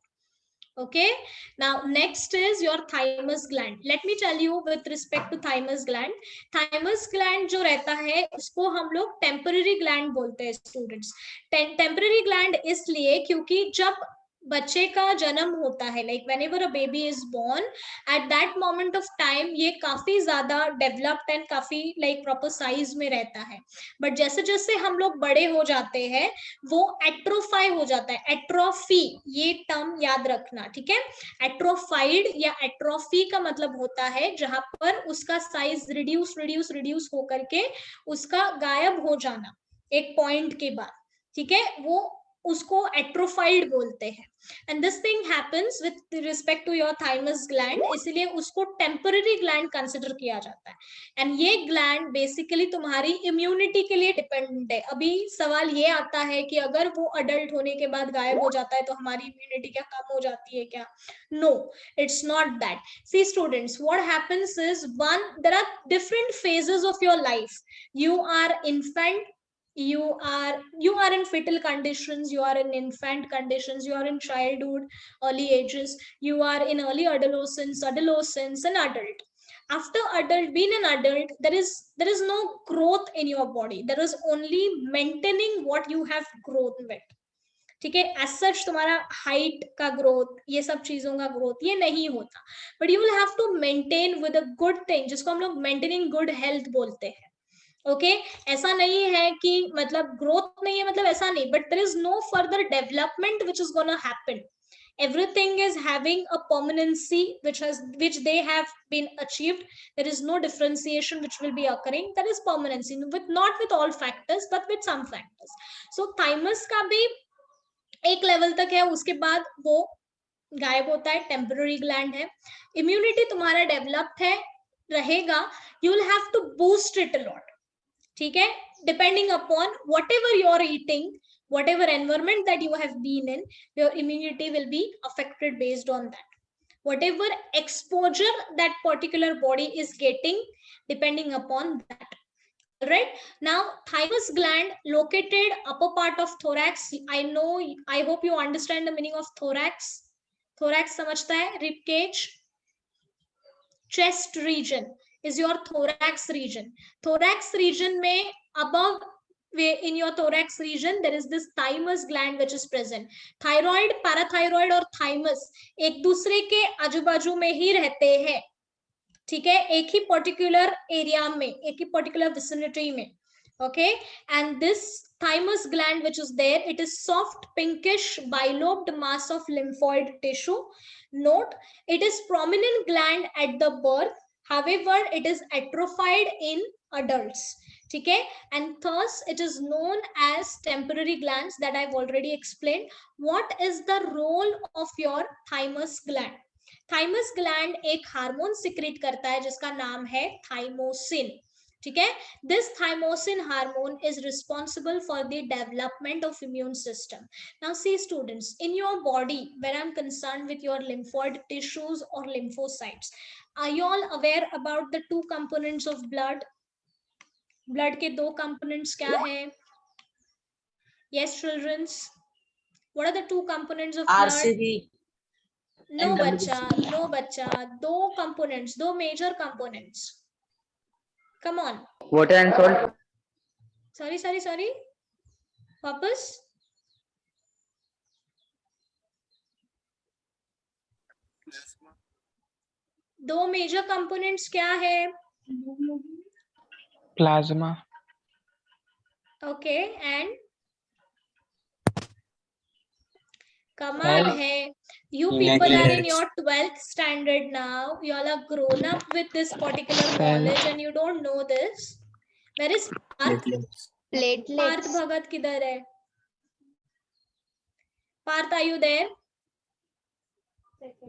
Okay, now next is your thymus gland. Let me tell you with respect to thymus gland जो रहता है उसको हम लोग temporary gland बोलते हैं students. Temporary gland इसलिए क्योंकि जब बच्चे का जन्म होता है, like whenever a baby is born, at that moment of time ये काफी ज्यादा developed and काफी like proper size में रहता है. But जैसे जैसे हम लोग बड़े हो जाते हैं वो atrophy हो जाता है. atrophy, ये टर्म याद रखना, ठीक है. atrophied या atrophy का मतलब होता है जहां पर उसका साइज रिड्यूस हो करके उसका गायब हो जाना एक पॉइंट के बाद, ठीक है, वो उसको atrophied बोलते हैं. And this thing happens with respect to your thymus gland, इसलिए उसको temporary gland consider किया जाता है. And ये gland basically तुम्हारी immunity के लिए dependent है. अभी सवाल ये आता है कि अगर वो adult होने के बाद गायब हो जाता है तो हमारी immunity क्या कम हो जाती है क्या? No, it's not that. See students, what happens is, one, there are different phases of your life. You are infant, you are in fetal conditions, you are in infant conditions, you are in childhood, early ages, you are in early adolescence and adult. After adult, being an adult, there is no growth in your body. There is only maintaining what you have grown with. ठीक है, as such तुम्हारा height का growth, ये सब चीजों का growth ये नहीं होता. But you will have to maintain with a good thing, जिसको हम लोग maintaining good health बोलते हैं. ओके, ऐसा नहीं है कि मतलब ग्रोथ नहीं है, मतलब ऐसा नहीं, but there is no further development which is gonna happen. Everything is having a permanency which they have been achieved. There is no differentiation which will be occurring. There is permanency with not with all factors but with some factors. So thymus का भी एक level तक है, उसके बाद वो गायब होता है, टेम्पररी ग्लैंड है। इम्यूनिटी तुम्हारा डेवलप्ड है रहेगा, you will have to boost it a lot, ठीक है, depending upon whatever you are eating, whatever environment that you have been in, your immunity will be affected based on that, whatever exposure that particular body is getting, depending upon that. All right, now thymus gland located upper part of thorax. I hope you understand the meaning of thorax. Thorax समझता है, rib cage. Chest region is your thorax region. Thorax region में above, in your thorax region there is this thymus gland which is present. Thyroid, parathyroid और thymus एक दूसरे के आजू बाजू में ही रहते हैं, ठीक है, एक ही पर्टिकुलर एरिया में, एक ही पर्टिकुलर विसिनिटी में. Okay, and this thymus gland which is there, it is soft pinkish bilobed mass of lymphoid tissue. Note, it is prominent gland at the birth, however it is atrophied in adults, ठीक है, and thus it is known as temporary glands that I've already explained. What is the role of your thymus gland? Thymus gland एक hormone secrete करता है जिसका नाम है thymosin, ठीक है. This thymosin hormone is responsible for the development of immune system. Now see students, in your body, when I'm concerned with your lymphoid tissues or lymphocytes, are you all aware about the two components of blood? Blood के दो components क्या है? Yes children, what are the two components of blood? RCB. No बच्चा, no बच्चा, दो components, दो major components. Come on. Water and salt. Sorry. वापस. दो मेजर कंपोनेंट्स क्या है? प्लाज्मा. ओके, एंड कमाल है. You people are in your 12th standard now. You all are grown up with this particular knowledge and you don't know this. Where is Parth? Platelets. Partha भगत किधर है? Partha, are you there?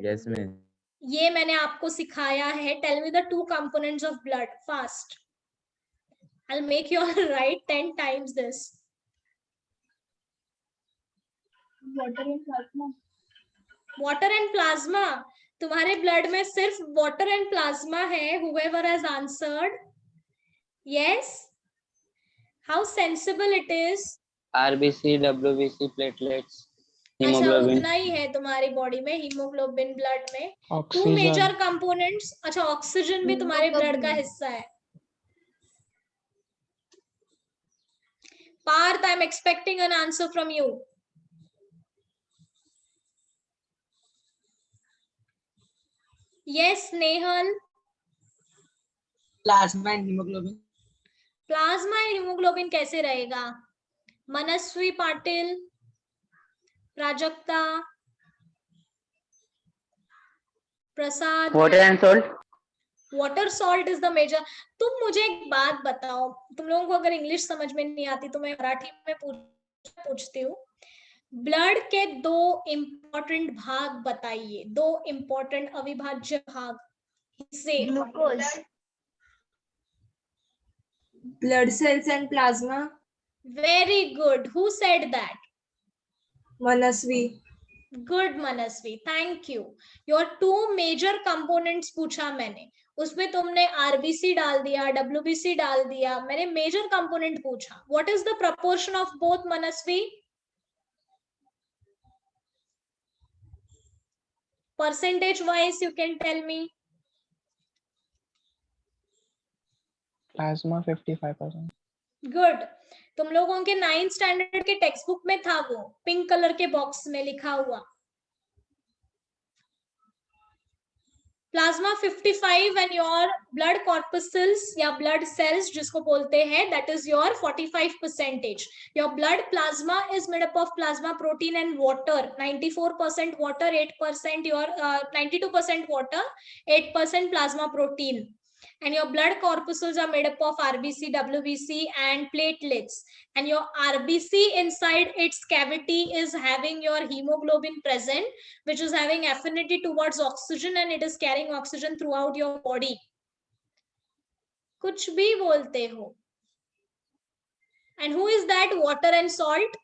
Yes, ma'am. ये मैंने आपको सिखाया है. Tell me the two components of blood fast. I'll make you all write 10 times this. Water and plasma. Water and plasma. तुम्हारे blood में सिर्फ water and plasma है. Whoever has answered, yes. How sensible it is. RBC, WBC, platelets, अच्छा, hemoglobin. उतना ही है तुम्हारी body में, haemoglobin blood में. To oxygen. Major components. अच्छा, ऑक्सीजन भी तुम्हारे ब्लड का हिस्सा है. Parth, I am expecting an answer from you. Yes Nehal. Plasma and hemoglobin. Plasma and haemoglobin कैसे रहेगा? Manasvi Patil, Prajakta, Prasad. Water and salt. Water salt is the major. तुम मुझे एक बात बताओ, तुम लोगों को अगर इंग्लिश समझ में नहीं आती तो मैं मराठी में पूछती हूँ. ब्लड के दो इम्पोर्टेंट भाग बताइए, दो इम्पोर्टेंट अविभाज्य भाग हिस्से. Glucose. Blood cells and plasma. Very good. Who said that? Manasvi. Good Manasvi, thank you. Your two major components पूछा मैंने, उसमें तुमने आरबीसी डाल दिया, डब्ल्यूबीसी डाल दिया. मैंने मेजर कंपोनेंट पूछा. What is the proportion of both Manasvi? Percentage wise you can tell me. Plasma 55%. Good. तुम लोगों के 9th स्टैंडर्ड के टेक्स्ट बुक में था वो, पिंक कलर के बॉक्स में लिखा हुआ. Plasma 55 and your blood corpuscles या ब्लड सेल्स जिसको बोलते हैं, that is your 45%. Your blood plasma is made up of plasma protein and water. 94% water, 8% your 92% water, 8% plasma protein. and your blood corpuscles are made up of RBC, WBC and platelets, and your RBC inside its cavity is having your hemoglobin present, which is having affinity towards oxygen and it is carrying oxygen throughout your body. कुछ भी बोलते हो. And who is that? Water and salt.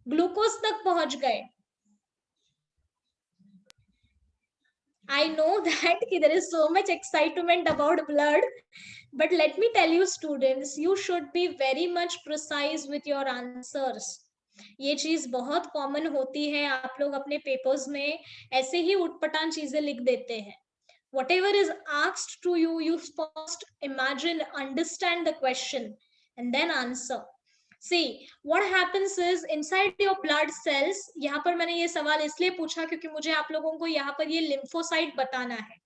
Glucose तक पहुंच गए. I know that there is so much excitement about blood, but let me tell you students, you should be very much precise with your answers. ये चीज बहुत common होती है, आप लोग अपने पेपर्स में ऐसे ही उटपटांग चीजें लिख देते हैं. Whatever is asked to you, you first imagine, understand the question and then answer. See, what happens is inside your blood cells, यहाँ पर मैंने ये सवाल इसलिए पूछा क्योंकि मुझे आप लोगों को यहाँ पर ये लिम्फोसाइट बताना है.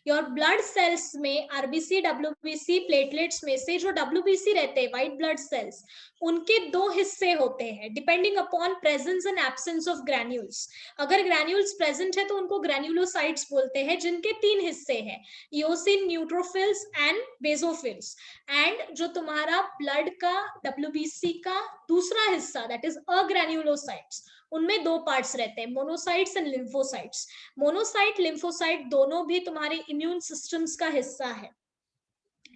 योर ब्लड सेल्स में आरबीसी, डब्ल्यूबीसी, प्लेटलेट्स में से जो डब्ल्यूबीसी रहते हैं, व्हाइट ब्लड सेल्स, उनके दो हिस्से होते हैं depending upon presence and absence of granules. अगर ग्रैन्यूल्स प्रेजेंट है तो उनको ग्रैन्युलोसाइट्स बोलते हैं, जिनके तीन हिस्से हैं, eosin, neutrophils and basophils. And जो तुम्हारा ब्लड का डब्ल्यूबीसी का दूसरा हिस्सा, दैट इज अग्रैन्युलोसाइट्स, उनमें दो पार्ट्स रहते हैं, monocytes and lymphocytes. Monocyte, lymphocyte दोनों भी तुम्हारे इम्यून सिस्टम्स का हिस्सा है.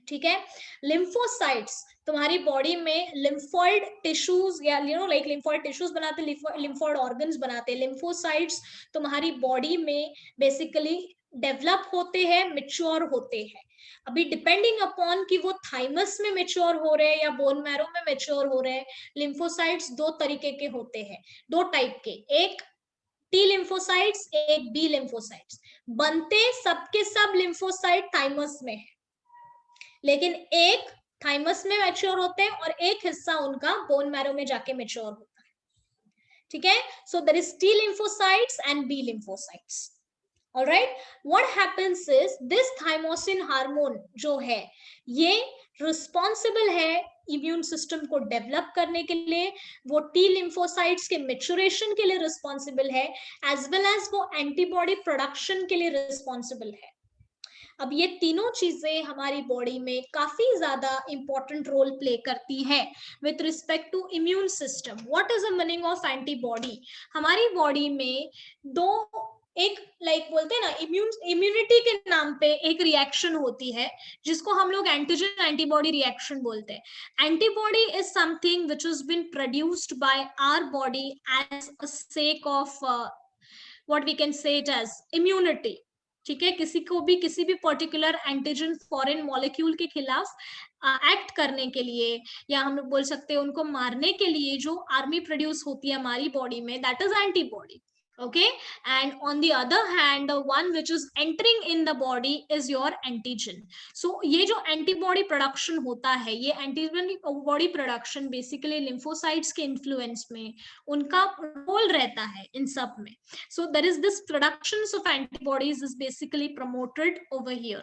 ठीक है. लिम्फोसाइट्स तुम्हारी बॉडी में लिम्फॉइड टिश्यूज या लाइक लिम्फॉइड टिश्यूज बनाते, लिम्फॉइड ऑर्गन्स बनाते. लिम्फोसाइट्स तुम्हारी बॉडी में बेसिकली डेवलप होते हैं, मैच्योर होते हैं. अभी डिपेंडिंग अपॉन कि वो थाइमस में मैच्योर हो रहे हैं या बोन मैरो में मैच्योर हो रहे हैं. लिम्फोसाइट्स दो तरीके के होते हैं, दो टाइप के, एक टी लिम्फोसाइट्स, एक बी लिम्फोसाइट्स. बनते सबके सब लिम्फोसाइट थाइमस में है, लेकिन एक थाइमस में मैच्योर होते हैं और एक हिस्सा उनका बोन मैरो में जाके मैच्योर होता है. ठीक है. So there is T lymphocytes and B lymphocytes. All right, what happens is this thymosin hormone जो है ये रिस्पॉन्सिबल है इम्यून सिस्टम को डेवलप करने के लिए, वो टी लिम्फोसाइट्स के मैच्योरेशन के लिए रिस्पॉन्सिबल है, एज वेल एज वो एंटीबॉडी प्रोडक्शन के लिए रिस्पॉन्सिबल है. अब ये तीनों चीजें हमारी बॉडी में काफी ज्यादा इंपॉर्टेंट रोल प्ले करती है with respect to immune system. What is the meaning of antibody? हमारी बॉडी में दो, एक बोलते हैं ना, इम्यूनिटी के नाम पे एक रिएक्शन होती है जिसको हम लोग एंटीजन एंटीबॉडी रिएक्शन बोलते हैं. Antibody is something which has been produced by our body as a sake of what we can say it as immunity. ठीक है. किसी को भी किसी भी पर्टिकुलर एंटीजन फॉरेन मॉलिक्यूल के खिलाफ एक्ट करने के लिए, या हम लोग बोल सकते हैं उनको मारने के लिए जो आर्मी प्रोड्यूस होती है हमारी बॉडी में, that is antibody. Okay, and on the other hand, the one which is entering in the body is your antigen. So ये जो antibody production होता है, ये antibody production basically lymphocytes के influence में उनका role रहता है इन सब में. So there is this productions of antibodies is basically promoted over here.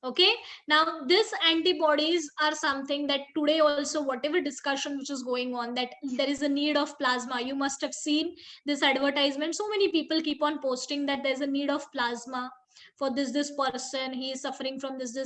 Okay, now this antibodies are something that today also whatever discussion which is going on, that there is a need of plasma. You must have seen this advertisement, so many people keep on posting that there's a need of plasma for this person, he is suffering from this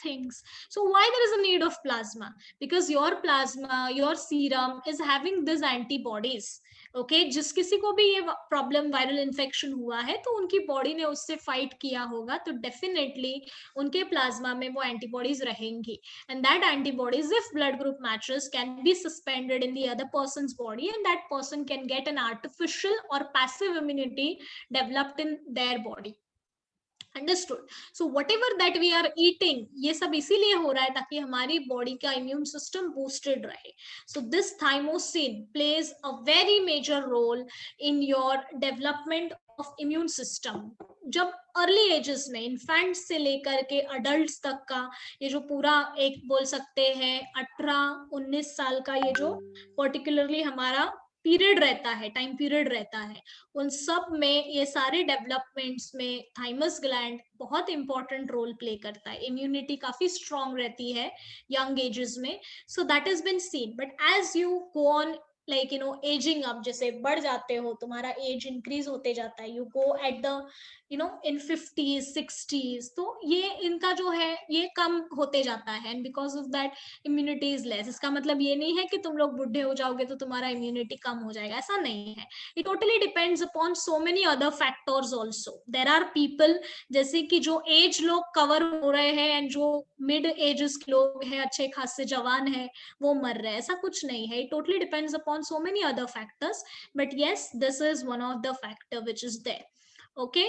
things. So why there is a need of plasma? Because your plasma, your serum is having these antibodies. Okay, जिस किसी को भी ये problem viral infection हुआ है तो उनकी body ने उससे फाइट किया होगा, तो डेफिनेटली उनके प्लाज्मा में वो एंटीबॉडीज रहेंगी. And that antibodies, if blood group matches, can be suspended in the other person's body and that person can get an artificial और passive immunity developed in their body. Understood? So whatever that we are eating, ये सब इसीलिए हो रहा है ताकि हमारी body का इम्यून सिस्टम बूस्टेड रहे. So this thymosin plays a very major role in your development of immune system. जब अर्ली एजेस में, इन्फेंट से लेकर के अडल्ट तक का ये जो पूरा एक बोल सकते हैं 18-19 साल का ये जो पर्टिकुलरली हमारा पीरियड रहता है, टाइम पीरियड रहता है, उन सब में ये सारे डेवलपमेंट्स में थाइमस ग्लैंड बहुत इंपॉर्टेंट रोल प्ले करता है. इम्यूनिटी काफी स्ट्रॉन्ग रहती है यंग एजेस में. So that is been seen. But as you go on ageing up, जैसे बढ़ जाते हो, तुम्हारा एज इंक्रीज होते जाता है, you go at the in 50s 60s, तो ये इनका जो है ये कम होते जाता है, and because of that immunity is less. इसका मतलब ये नहीं है कि तुम लोग बुढ़े हो जाओगे तो तुम्हारा इम्यूनिटी कम हो जाएगा, ऐसा नहीं है। It totally depends upon so many other factors also. There are people, जैसे कि जो एज लोग कवर हो रहे हैं एंड जो मिड एजेस के लोग हैं, अच्छे खासे जवान है, वो मर रहे हैं, ऐसा कुछ नहीं है। It totally depends upon so many other factors, but yes, this is one of the factor which is there. Okay,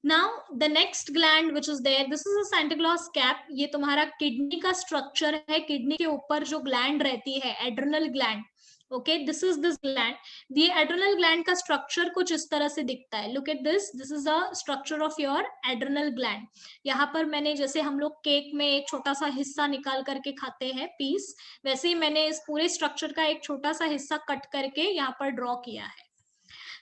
now the next gland which is there, this is a Santa Claus cap. ये तुम्हारा kidney का structure है। Kidney के ऊपर जो gland रहती है, adrenal gland, okay, this is this gland. ये एड्रेनल ग्लैंड का स्ट्रक्चर कुछ इस तरह से दिखता है। Look at this, this is a structure of your adrenal gland. यहाँ पर मैंने, जैसे हम लोग केक में एक छोटा सा हिस्सा निकाल करके खाते हैं पीस, वैसे ही मैंने इस पूरे स्ट्रक्चर का एक छोटा सा हिस्सा कट करके यहाँ पर ड्रॉ किया है।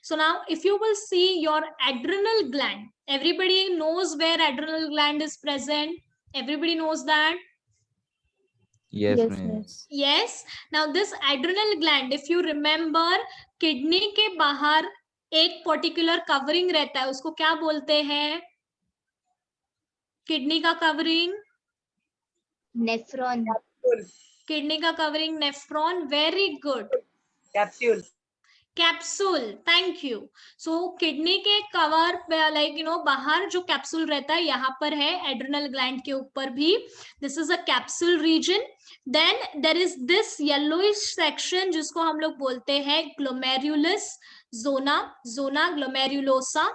So now if you will see your adrenal gland, everybody knows where adrenal gland is present. Everybody knows that? Yes, Yes, ma'am. yes. Yes. Now this adrenal gland, if you remember, kidney के बाहर एक particular covering रहता है, उसको क्या बोलते हैं? Kidney का कवरिंग? Nephron. किडनी का covering nephron. Very good. Capsule. Capsule, thank you. So kidney के कवर लाइक बाहर जो कैप्सूल रहता है, यहाँ पर है एड्रेनल ग्लैंड के ऊपर भी। This is a capsule region. Then there is this yellowish section जिसको हम लोग बोलते हैं ग्लोमेरुलस जोना, जोना ग्लोमेरुलोसा,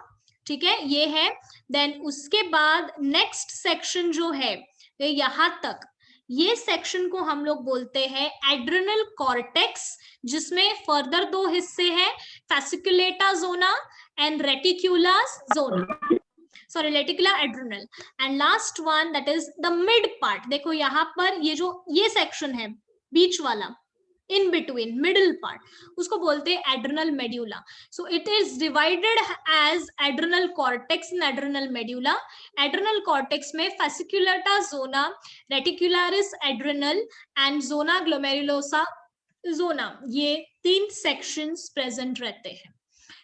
ठीक है, ये है। देन उसके बाद नेक्स्ट सेक्शन जो है यहाँ तक, ये सेक्शन को हम लोग बोलते हैं एड्रेनल कॉर्टेक्स, जिसमें फर्दर दो हिस्से हैं, fasciculata zona and reticulus zona, sorry reticular adrenal, and last one that is the mid part. देखो यहाँ पर ये सेक्शन है बीच वाला, in between, middle part, उसको बोलते हैं adrenal medulla. So it is divided as adrenal cortex and adrenal medulla. Adrenal cortex में fasciculata zona, reticularis adrenal and zona glomerulosa zona, ये 3 sections present रहते हैं।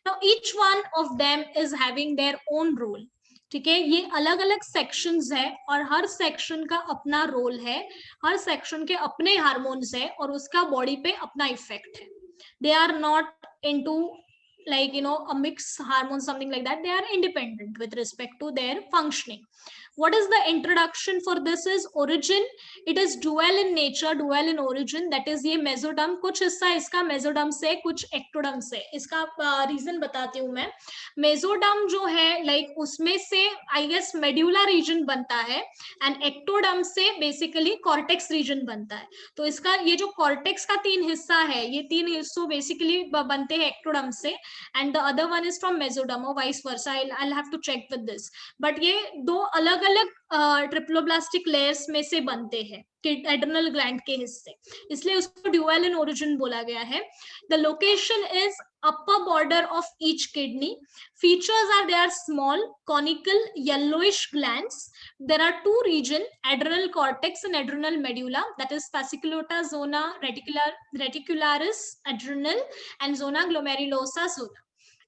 Now each one of them is having their own role, ठीक है, ये अलग अलग sections है और हर सेक्शन का अपना रोल है, हर सेक्शन के अपने हार्मोन्स है और उसका बॉडी पे अपना इफेक्ट है। They are not into like a mixed hormone, something like that. They are independent with respect to their functioning. What is the introduction for this is origin. It is dual in nature, dual in origin, that is ये mesoderm, कुछ हिस्सा इसका mesoderm से, कुछ ectoderm से। इसका reason बताती हूँ मैं। मेसोडर्म जो है लाइक उसमें से आई गेस मेड्यूला रीजन बनता है, एंड एक्टोडर्म से बेसिकली कॉर्टेक्स रीजन बनता है। तो इसका ये जो कॉर्टेक्स का 3 हिस्सा है, ये 3 हिस्सों बेसिकली बनते हैं एक्टोडर्म से, and the other one is from mesoderm or vice versa. I'll have to check with this, but ये 2 अलग अलग ट्रिप्लोब्लास्टिक लेयर्स में से बनते हैं एड्रेनल ग्लैंड के हिस्से, इसलिए उसको ड्यूअल इन ओरिजिन बोला गया है। The location is upper border of each kidney. Features are they are small conical yellowish glands. There are 2 regions, adrenal cortex and adrenal medulla, that is fasciculata zona, reticularis adrenal and zona glomerulosa zona.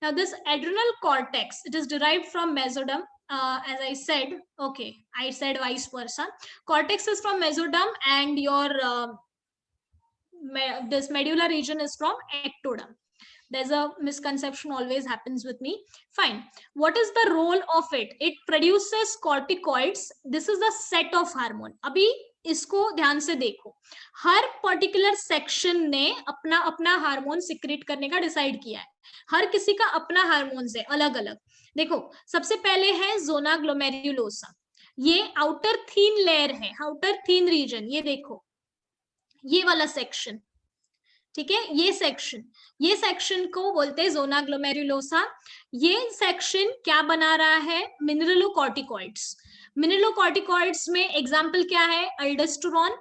Now this adrenal cortex, it is derived from mesoderm, as I said. Okay, I said vice versa. Cortex is from mesoderm and your this medulla region is from ectoderm. There's a misconception always happens with me. Fine. What is the role of it? It produces corticoids. This is the set of hormone. अभी इसको ध्यान से देखो, हर particular section ने अपना अपना hormone secrete करने का डिसाइड किया है। हर किसी का अपना हार्मोन है अलग अलग। देखो सबसे पहले है जोना ग्लोमेरुलोसा, ये आउटर थीन लेयर है, आउटर थीन रीजन। ये देखो ये वाला सेक्शन, ठीक है, ये सेक्शन को बोलते हैं जोना ग्लोमेरुलोसा। ये सेक्शन क्या बना रहा है? मिनरलोकॉर्टिकॉइड्स। मिनरलोकॉर्टिकॉइड्स में एग्जांपल क्या है? अल्डोस्टेरोन।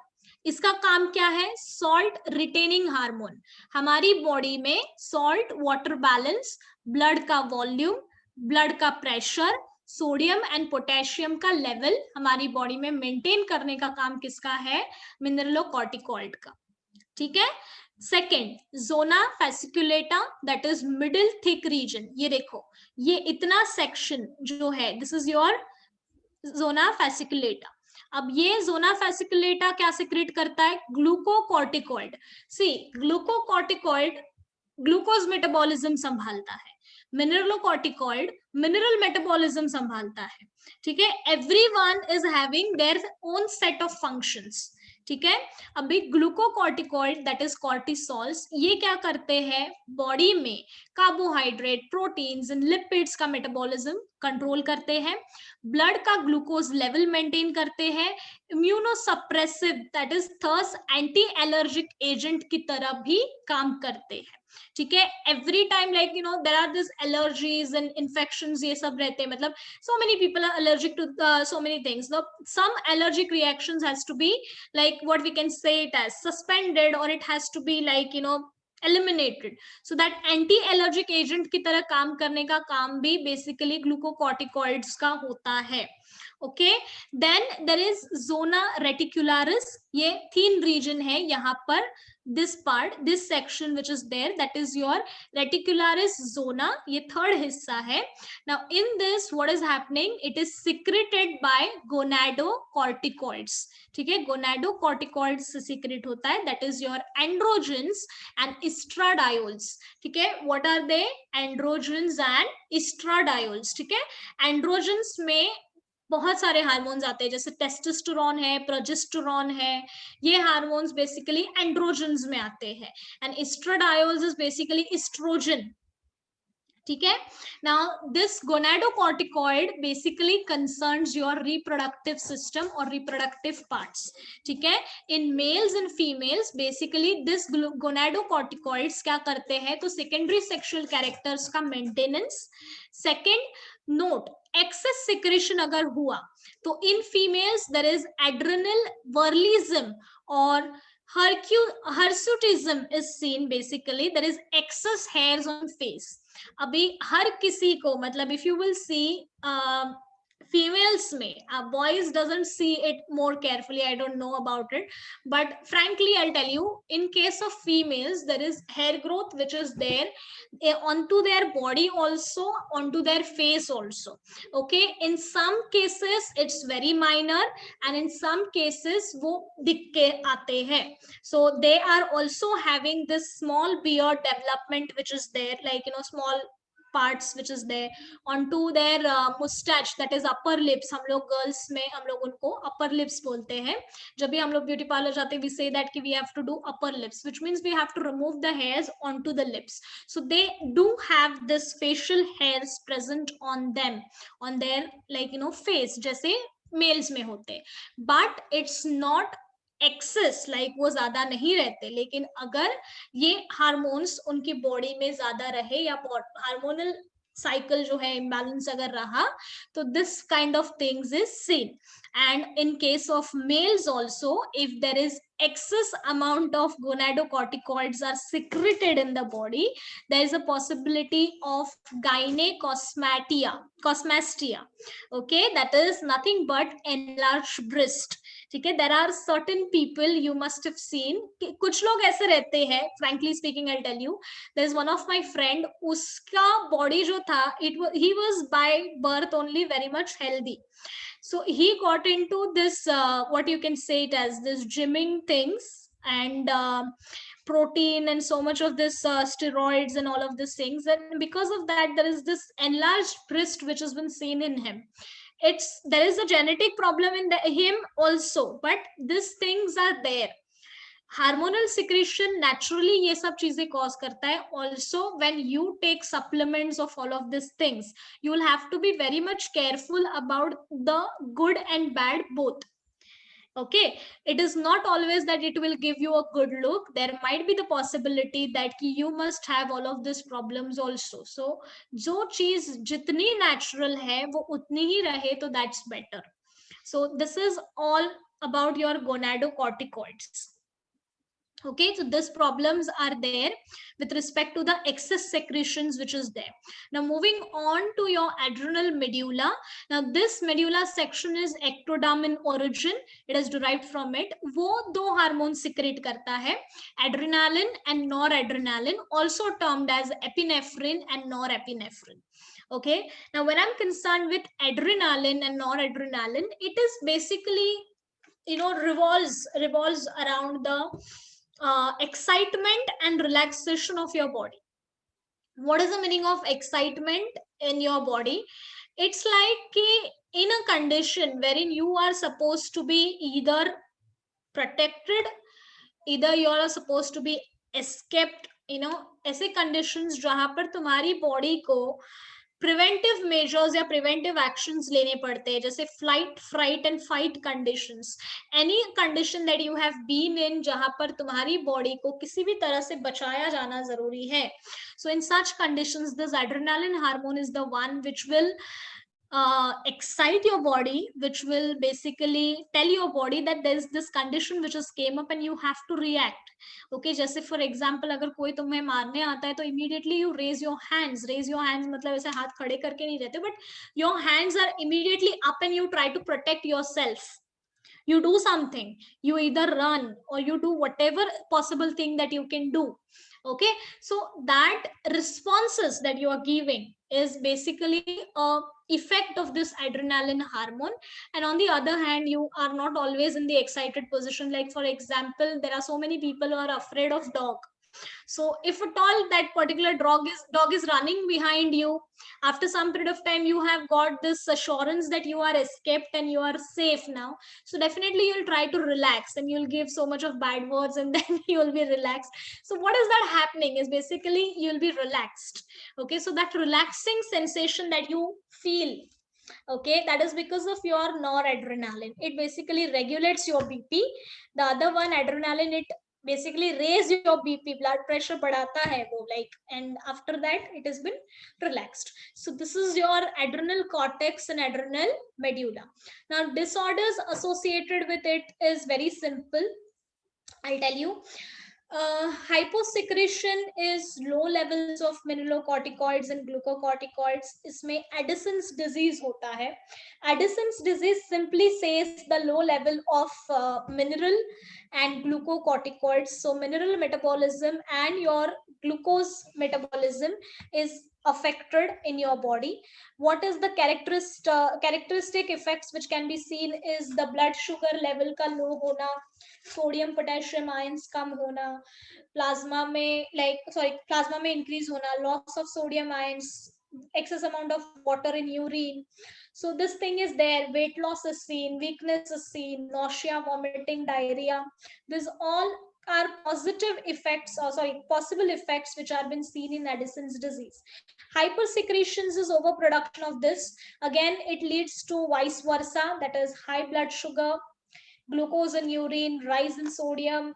इसका काम क्या है? Salt retaining hormone. हमारी बॉडी में सॉल्ट वाटर बैलेंस, ब्लड का वॉल्यूम, ब्लड का प्रेशर, सोडियम एंड पोटेशियम का लेवल हमारी बॉडी में मेंटेन करने का काम किसका है? मिनरलोकॉर्टिकॉइड का, ठीक है। Second zona fasciculata, that is middle thick region. ये देखो, ये इतना सेक्शन जो है, this is your zona fasciculata. अब ये जोना fasciculata क्या सिक्रेट करता है? Glucocorticoid. See, glucocorticoid glucose metabolism संभालता है, मिनरलोकॉर्टिकॉइड मिनरल मेटाबॉलिज्म संभालता है. ठीक है, everyone is having their own set of functions. ठीक है, अभी ग्लूकोकॉर्टिकॉइड दैट इज कॉर्टिसोल्स, ये क्या करते हैं? बॉडी में कार्बोहाइड्रेट, प्रोटीन्स एंड लिपिड्स का मेटाबॉलिज्म कंट्रोल करते हैं, ब्लड का ग्लूकोज लेवल मेंटेन करते हैं, immunosuppressive that is thus anti allergic agent की तरह भी काम करते हैं. ठीक है, every time like you know there are this allergies and infections, ये सब रहते हैं. मतलब so many people are allergic to so many things. So some allergic reactions has to be like what we can say it as suspended, or it has to be like you know eliminated. So that anti allergic agent की तरह काम करने का काम भी basically glucocorticoids का होता है. Okay, then there is zona reticularis. ये thin region है यहाँ पर. This part, this section which is there, that is your reticularis zona. ये third हिस्सा है. Now in this what is happening? It is secreted by gonadocorticoids. ठीक है, gonadocorticoids से secrete होता है. That is your androgens and estradiols. ठीक है, what are they? Androgens and estradiols. ठीक है, androgens में बहुत सारे हार्मोन्स आते हैं, जैसे टेस्टोस्टेरोन है, प्रोजेस्टेरोन है. ये हार्मोन्स बेसिकली एंड्रोजन्स में आते हैं. And estradiols is basically estrogen. ठीक है, now this gonadocorticoid basically concerns your reproductive system और रिप्रोडक्टिव पार्ट्स. ठीक है, in males and females basically this gonadocorticoids क्या करते हैं? तो सेकेंडरी सेक्सुअल कैरेक्टर्स का maintenance. Second note, excess secretion अगर हुआ तो in females there is adrenal virilism और hirsutism is seen. Basically there is excess hairs on face. अभी हर किसी को, मतलब if you will see females में, boys doesn't see it more carefully, I don't know about it, but frankly I'll tell you, in case of females there is hair growth which is there onto their body also, onto their face also. Okay, in some cases it's very minor and in some cases वो दिख के आते हैं. So they are also having this small beard development which is there, like you know small parts which is there onto their mustache, that is upper lips. हम लोग girls में हम लोग उनको upper lips बोलते हैं. जब भी हम लोग ब्यूटी पार्लर जाते हैं we say that कि we have to do upper lips, which means we have to remove the hairs onto the lips. So they do have this facial hairs present on them, on their like you know face, जैसे mails में होते. But it's not access, like वो ज्यादा नहीं रहते. लेकिन अगर ये हार्मोन्स उनकी बॉडी में ज्यादा रहे या हार्मोनल साइकिल जो है इम्बैलेंस अगर रहा, तो this kind of things is seen. And in case of mails also, if there is excess amount of gonadocorticoids are secreted in the body, there is a possibility of gynecosmastia. Okay, that is nothing but enlarged breast. ठीक है, there are certain people you must have seen, कुछ लोग ऐसे रहते हैं, frankly speaking I'll tell you, there is one of my friend, उसका body जो था, he was by birth only very much healthy. So he got into this what you can say it as this gymming things and protein and so much of this steroids and all of these things, and because of that there is this enlarged breast which has been seen in him. There is a genetic problem in him also, but these things are there. Hormonal secretion naturally ये सब चीजें cause करता है. Also when you take supplements of all of this things, you will have to be very much careful about the good and bad both. Okay, it is not always that it will give you a good look. There might be the possibility that you must have all of these problems also. So जो चीज जितनी natural है वो उतनी ही रहे, तो that's better. So this is all about your gonadocorticoids. Okay, so these problems are there with respect to the excess secretions which is there. Now moving on to your adrenal medulla. Now this medulla section is ectoderm in origin. It is derived from it. वो दो hormones secrete करता है, adrenaline and noradrenaline, also termed as epinephrine and norepinephrine. Okay, now when I'm concerned with adrenaline and noradrenaline, it is basically, you know, revolves around the excitement and relaxation of your body. What is the meaning of excitement in your body? It's like in a condition wherein you are supposed to be either protected, either you are supposed to be escaped, you know, ऐसे conditions जहां पर तुम्हारी body को preventive measures या preventive actions लेने पड़ते हैं, जैसे flight, fright and fight conditions, any condition that you have been in जहां पर तुम्हारी बॉडी को किसी भी तरह से बचाया जाना जरूरी है. So in such conditions this adrenaline hormone is the one which will excite your body, which will basically tell your body that there is this condition which has came up and you have to react. Okay, जैसे for example अगर कोई तुम्हें मारने आता है तो immediately you raise your hands. Raise your hands मतलब ऐसे हाथ खड़े करके नहीं रहते, but your hands are immediately up and you try to protect yourself. You do something, you either run or you do whatever possible thing that you can do. Okay, so that responses that you are giving is basically a effect of this adrenaline hormone. And on the other hand, you are not always in the excited position. Like for example, there are so many people who are afraid of dog. So if at all that particular dog is running behind you, after some period of time you have got this assurance that you are escaped and you are safe now, so definitely you'll try to relax and you'll give so much of bad words and then you'll be relaxed. So what is that happening is basically you'll be relaxed. Okay, so that relaxing sensation that you feel, okay, that is because of your noradrenaline. It basically regulates your BP. The other one, adrenaline, it basically raise your BP, blood pressure बढ़ाता है वो, like, and after that it has been relaxed. So this is your adrenal cortex and adrenal medulla. Now disorders associated with it is very simple. I'll tell you. Hyposecretion is low levels of mineralocorticoids and glucocorticoids. इसमें Addison's disease होता है. Addison's disease simply says the low level of mineral and glucocorticoids. So mineral metabolism and your glucose metabolism is affected in your body. What is the characteristic effects which can be seen is the blood sugar level का low होना, sodium potassium ions कम होना, plasma में increase होना, loss of sodium ions, excess amount of water in urine. So this thing is there. Weight loss is seen, weakness is seen, nausea, vomiting, diarrhea. These all are positive effects, possible effects which have been seen in Addison's disease. Hypersecretions is overproduction of this. Again, it leads to vice versa, that is high blood sugar, glucose in urine, rise in sodium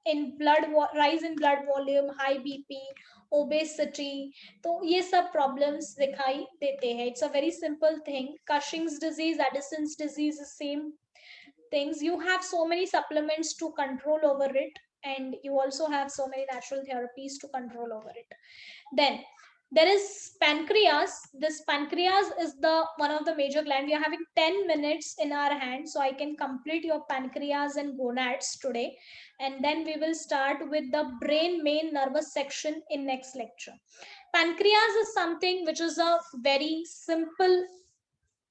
in blood, rise in blood volume, high BP, obesity. तो ये सब problems दिखाई देते हैं. It's a very simple thing. Cushing's disease, Addison's disease, the same things. You have so many supplements to control over it, and you also have so many natural therapies to control over it. Then there is pancreas. This pancreas is the one of the major gland. We are having 10 minutes in our hand, so I can complete your pancreas and gonads today, and then we will start with the brain main nervous section in next lecture. Pancreas is something which is a very simple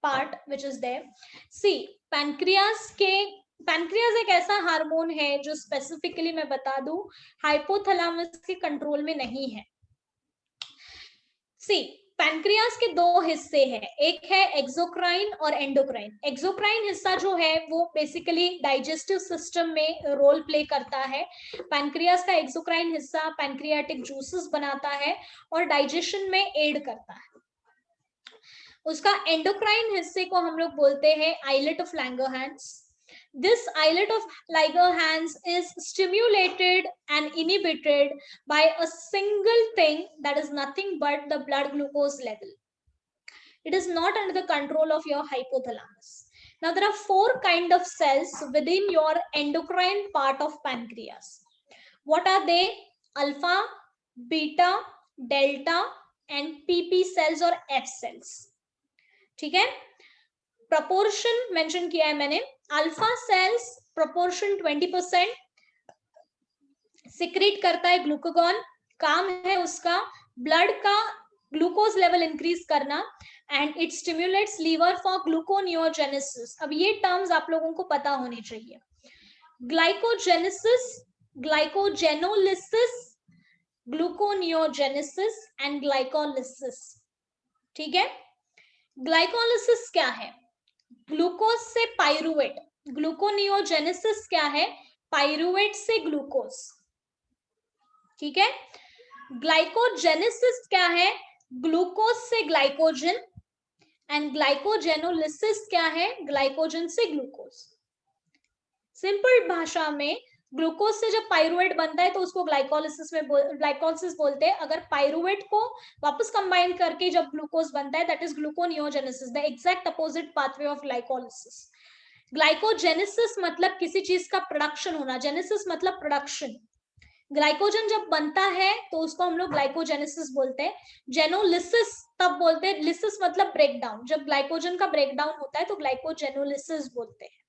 part which is there. See, pancreas एक ऐसा hormone है जो specifically मैं बता दूं hypothalamus के control में नहीं है. सी, पैनक्रियास के दो हिस्से हैं, एक है एक्सोक्राइन और एंडोक्राइन. एक्सोक्राइन हिस्सा जो है वो बेसिकली डाइजेस्टिव सिस्टम में रोल प्ले करता है. पैनक्रियास का एक्सोक्राइन हिस्सा पैनक्रियाटिक जूसेस बनाता है और डाइजेशन में एड करता है. उसका एंडोक्राइन हिस्से को हम लोग बोलते हैं islet of Langerhans. This islet of Langerhans is stimulated and inhibited by a single thing, that is nothing but the blood glucose level. It is not under the control of your hypothalamus. Now there are 4 kinds of cells within your endocrine part of pancreas. What are they? Alpha, beta, delta and PP cells और F cells. ठीक है, proportion mention किया है मैंने. Alpha cells proportion 20% secrete करता है glucagon. काम है उसका blood का ग्लूकोज लेवल इंक्रीज करना and it stimulates liver for gluconeogenesis. अब ये टर्म्स आप लोगों को पता होनी चाहिए. Glycogenesis, glycogenolysis, gluconeogenesis and glycolysis. ठीक है, ग्लाइकोलिसिस क्या है? ग्लूकोज से पाइरुवेट. ग्लूकोनियोजेनेसिस क्या है? पाइरुवेट से ग्लूकोज. ठीक है, ग्लाइकोजेनेसिस क्या है? ग्लूकोज से ग्लाइकोजन एंड ग्लाइकोजेनोलिसिस क्या है? ग्लाइकोजन से ग्लूकोज. सिंपल भाषा में ग्लूकोज से जब पाइरुवेट बनता है तो उसको ग्लाइकोलिसिस में ग्लाइकोलिसिस बोलते हैं. अगर पाइरुवेट को वापस कंबाइन करके जब ग्लूकोज बनता है that is gluconeogenesis, the exact opposite pathway of glycolysis. Glycogenesis मतलब किसी चीज का प्रोडक्शन होना, जेनेसिस मतलब प्रोडक्शन. ग्लाइकोजन जब बनता है तो उसको हम लोग ग्लाइकोजेनेसिस बोलते हैं. जेनोलिसिस तब बोलते हैं, लिसिस मतलब ब्रेकडाउन. जब ग्लाइकोजन का ब्रेकडाउन होता है तो ग्लाइकोजेनोलिसिस बोलते हैं.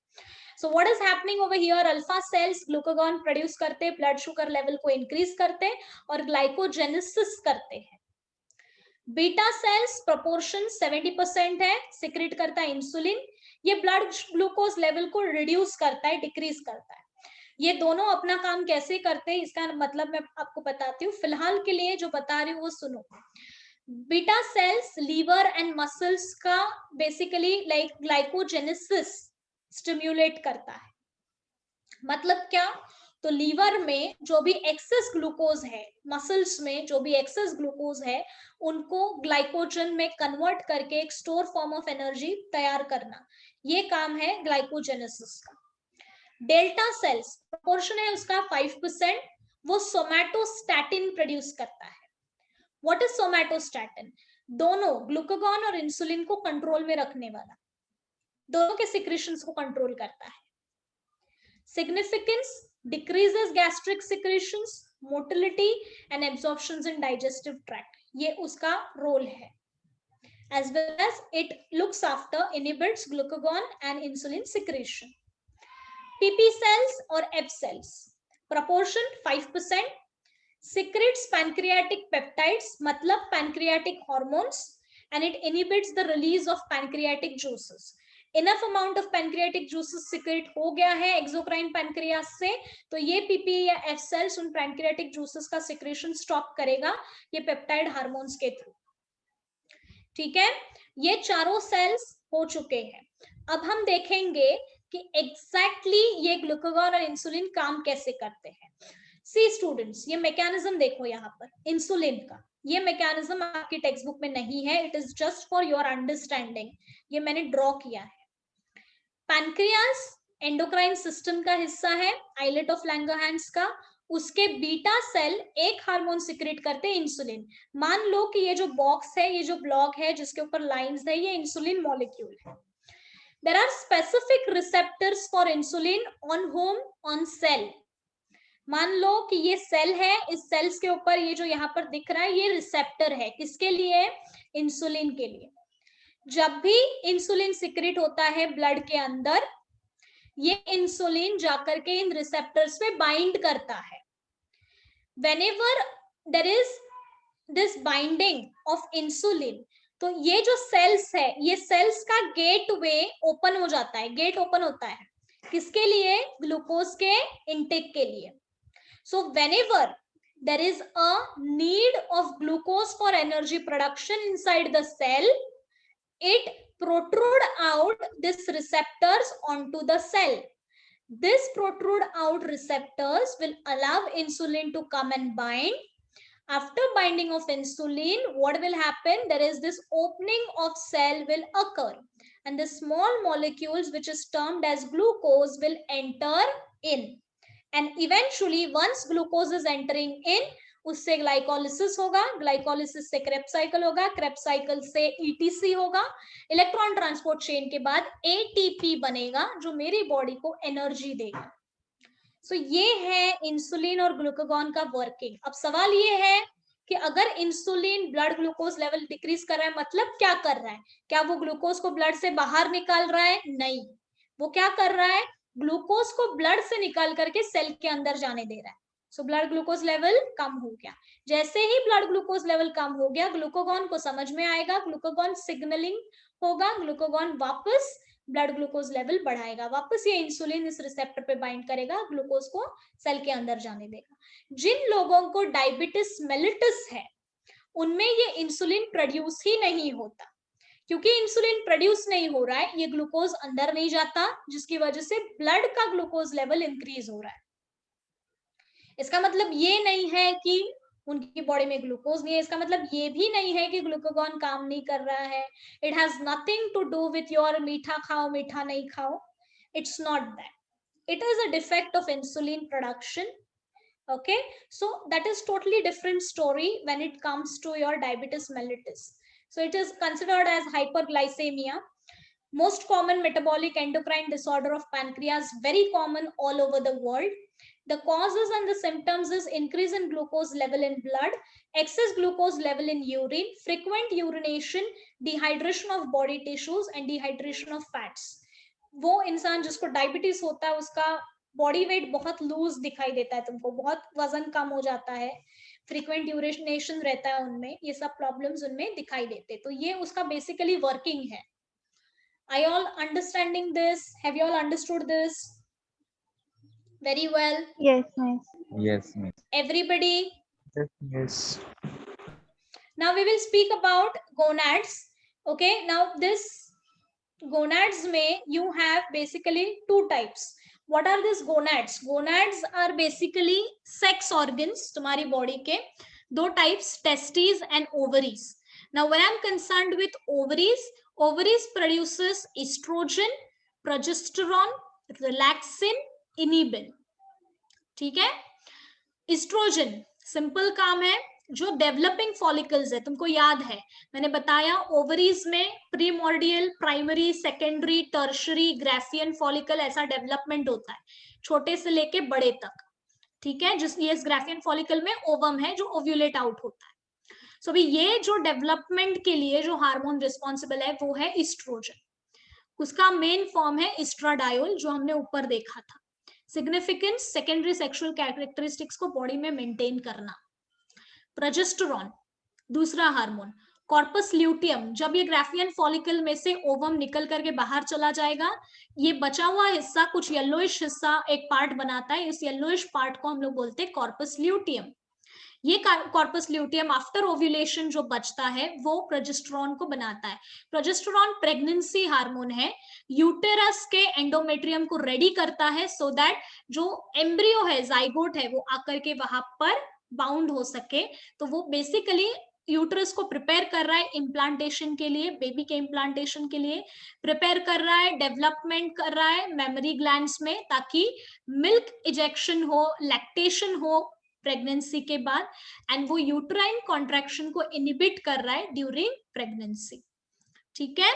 So what is happening over here? Alpha cells glucagon produce करते हैं, ब्लड शुगर लेवल को इंक्रीज करते हैं और ग्लाइकोजेनेसिस करते हैं. बीटा सेल्स प्रोपोर्शन 70% है, सिक्रेट करता है इंसुलिन. ये ब्लड ग्लूकोज लेवल को रिड्यूस करता है, डिक्रीज करता है. ये दोनों अपना काम कैसे करते हैं इसका मतलब मैं आपको बताती हूँ. फिलहाल के लिए जो बता रही हूँ वो सुनो. Beta cells liver and muscles का बेसिकली लाइक ग्लाइकोजेनेसिस स्टिम्युलेट करता है. मतलब क्या? तो लीवर में जो भी एक्सेस ग्लूकोज है, मसल्स में जो भी एक्सेस ग्लूकोज है, उनको ग्लाइकोजन में कन्वर्ट करके एक स्टोर फॉर्म ऑफ एनर्जी तैयार करना, ये काम है ग्लाइकोजेनेसिस का. डेल्टा सेल्स प्रोपोर्शन है उसका 5%, वो सोमैटोस्टैटिन प्रोड्यूस करता है. What is somatostatin? दोनों ग्लूकागॉन और इंसुलिन को कंट्रोल में रखने वाला, दोनों के सिक्रेशंस को कंट्रोल करता है. Significance, decreases gastric secretions, motility and absorptions in digestive tract, ये उसका रोल है. as well as it looks after inhibits glucagon and insulin secretion. PP cells और F cells proportion 5%, secretes pancreatic peptides मतलब pancreatic hormones and it inhibits the release of pancreatic juices. Enough amount of pancreatic juices secrete हो गया है exocrine pancreas से, तो ये PP या F cells उन pancreatic juices का secretion stop करेगा ये peptide hormones के थ्रू. ठीक है, ये चारों सेल्स हो चुके हैं. अब हम देखेंगे कि एग्जैक्टली ये ग्लूकागॉन और इंसुलिन काम कैसे करते हैं. सी स्टूडेंट्स, ये मैकेनिज्म देखो यहाँ पर इंसुलिन का. ये मैकेनिज्म आपकी टेक्स्ट बुक में नहीं है, it is just for your understanding. ये मैंने ड्रॉ किया है. पैनक्रियास एंडोक्राइन सिस्टम का हिस्सा है, आइलेट ऑफ लैंगरहैंस का. उसके बीटा सेल एक हार्मोन सिक्रेट करते हैं, इंसुलिन. मान लो कि ये जो बॉक्स है, ये जो ब्लॉक है जिसके ऊपर लाइंस है, ये इंसुलिन मॉलिक्यूल है. There are specific receptors for insulin on whom? On cell. मान लो कि ये सेल है, इस सेल्स के ऊपर ये जो यहाँ पर दिख रहा है ये रिसेप्टर है. किसके लिए? इंसुलिन के लिए. जब भी इंसुलिन सिक्रेट होता है ब्लड के अंदर, ये इंसुलिन जाकर के इन रिसेप्टर्स पे बाइंड करता है. Whenever there is this binding of insulin, तो ये जो सेल्स है, ये सेल्स का गेटवे ओपन हो जाता है. गेट ओपन होता है किसके लिए? ग्लूकोज के इनटेक के लिए. सो whenever there is a need of glucose for energy production inside the cell, it protrude out these receptors onto the cell. This protrude out receptors will allow insulin to come and bind. After binding of insulin, what will happen? There is this opening of cell will occur and the small molecules which is termed as glucose will enter in, and eventually once glucose is entering in, उससे glycolysis होगा, glycolysis से Krebs cycle होगा, Krebs cycle से etc होगा, electron transport chain के बाद ATP बनेगा जो मेरी बॉडी को एनर्जी देगा. सो ये है इंसुलिन और ग्लूकागॉन का वर्किंग। अब सवाल ये है कि अगर insulin blood glucose level decrease कर रहा है, मतलब क्या कर रहा है? क्या वो ग्लूकोज को ब्लड से बाहर निकाल रहा है? नहीं, वो क्या कर रहा है? ग्लूकोज को ब्लड से निकाल करके सेल के अंदर जाने दे रहा है। सो ब्लड ग्लूकोज लेवल कम हो गया। जैसे ही ब्लड ग्लूकोज लेवल कम हो गया, ग्लूकागॉन को समझ में आएगा, ग्लूकागॉन सिग्नलिंग होगा, ग्लूकागॉन वापस ब्लड ग्लूकोज लेवल बढ़ाएगा, वापस ये इंसुलिन इस रिसेप्टर पे बाइंड करेगा, ग्लूकोज को सेल के अंदर जाने देगा। जिन लोगों को डायबिटिस मेलिटस है उनमें ये इंसुलिन प्रोड्यूस ही नहीं होता, क्योंकि इंसुलिन प्रोड्यूस नहीं हो रहा है, ये ग्लूकोज अंदर नहीं जाता, जिसकी वजह से ब्लड का ग्लूकोज लेवल इंक्रीज हो रहा है। इसका मतलब ये नहीं है कि उनकी बॉडी में ग्लूकोज नहीं है, इसका मतलब ये भी नहीं है कि ग्लूकागॉन काम नहीं कर रहा है। It has nothing to do with your मीठा खाओ मीठा नहीं खाओ, it's not that, it is a defect of insulin production. Okay, so that is totally different story when it comes to your diabetes mellitus. So it is considered as hyperglycemia, most common metabolic endocrine disorder of pancreas, very common all over the world. The causes and the symptoms is increase in glucose level in blood, excess glucose level in urine, frequent urination, dehydration of body tissues and dehydration of fats. वो इंसान जिसको diabetes होता है उसका body weight बहुत loose दिखाई देता है, तुमको बहुत वजन कम हो जाता है, फ्रीक्वेंट यूरिनेशन रहता है उनमें, ये सब प्रॉब्लम्स उनमें दिखाई देते, तो ये उसका बेसिकली वर्किंग है। Are you all understanding this? Have you all understood this? Very well. Yes, miss. Yes, miss. Everybody. Yes. Now we will speak about gonads. Okay, now this gonads में you have basically two types. What are these gonads? Gonads are basically sex organs तुम्हारी body के, दो types, testes and ovaries. Now when I'm concerned with ovaries, ovaries produces estrogen, progesterone, relaxin, inhibin. ठीक है? Estrogen simple काम है, जो developing follicles है, तुमको याद है मैंने बताया ओवरीज में primordial, primary, secondary, tertiary, Graafian follicle ऐसा डेवलपमेंट होता है, छोटे से लेके बड़े तक। ठीक है, जिस ये ग्राफियन फॉलिकल में ओवम है जो ओव्यूलेट आउट होता है। सो भी ये जो डेवलपमेंट के लिए जो हार्मोन रिस्पॉन्सिबल है वो है ईस्ट्रोजन, उसका मेन फॉर्म है एस्ट्राडायोल जो हमने ऊपर देखा था। सिग्निफिकेंस, सेकेंडरी सेक्सुअल कैरेक्टरिस्टिक्स को बॉडी में मेंटेन करना। प्रोजेस्टेरॉन दूसरा हार्मोन। कॉर्पस ल्यूटियम, जब ये ग्राफियन फॉलिकल में से ओवम निकल करके बाहर चला जाएगा, ये बचा हुआ हिस्सा कुछ येलोइश हिस्सा एक पार्ट बनाता है, इस येलोइश पार्ट को हम लोग बोलते हैं कॉर्पस ल्यूटियम। ये कॉर्पस ल्यूटियम आफ्टर ओव्यूलेशन जो बचता है वो प्रोजेस्टेरॉन को बनाता है। प्रोजेस्टेरॉन प्रेगनेंसी हार्मोन है, यूटेरस के एंडोमेट्रियम को रेडी करता है सो दैट जो एम्ब्रियो है, जाइगोट है, वो आकर के वहां पर बाउंड हो सके। तो वो बेसिकली यूट्रस को प्रिपेयर कर रहा है इम्प्लांटेशन के लिए, बेबी के इम्प्लांटेशन के लिए प्रिपेयर कर रहा है, डेवलपमेंट कर रहा है मेमोरी ग्लैंड्स में, ताकि मिल्क इजेक्शन हो, लैक्टेशन हो प्रेगनेंसी के बाद, एंड वो यूट्राइन कॉन्ट्रैक्शन को इनहिबिट कर रहा है ड्यूरिंग प्रेगनेंसी। ठीक है,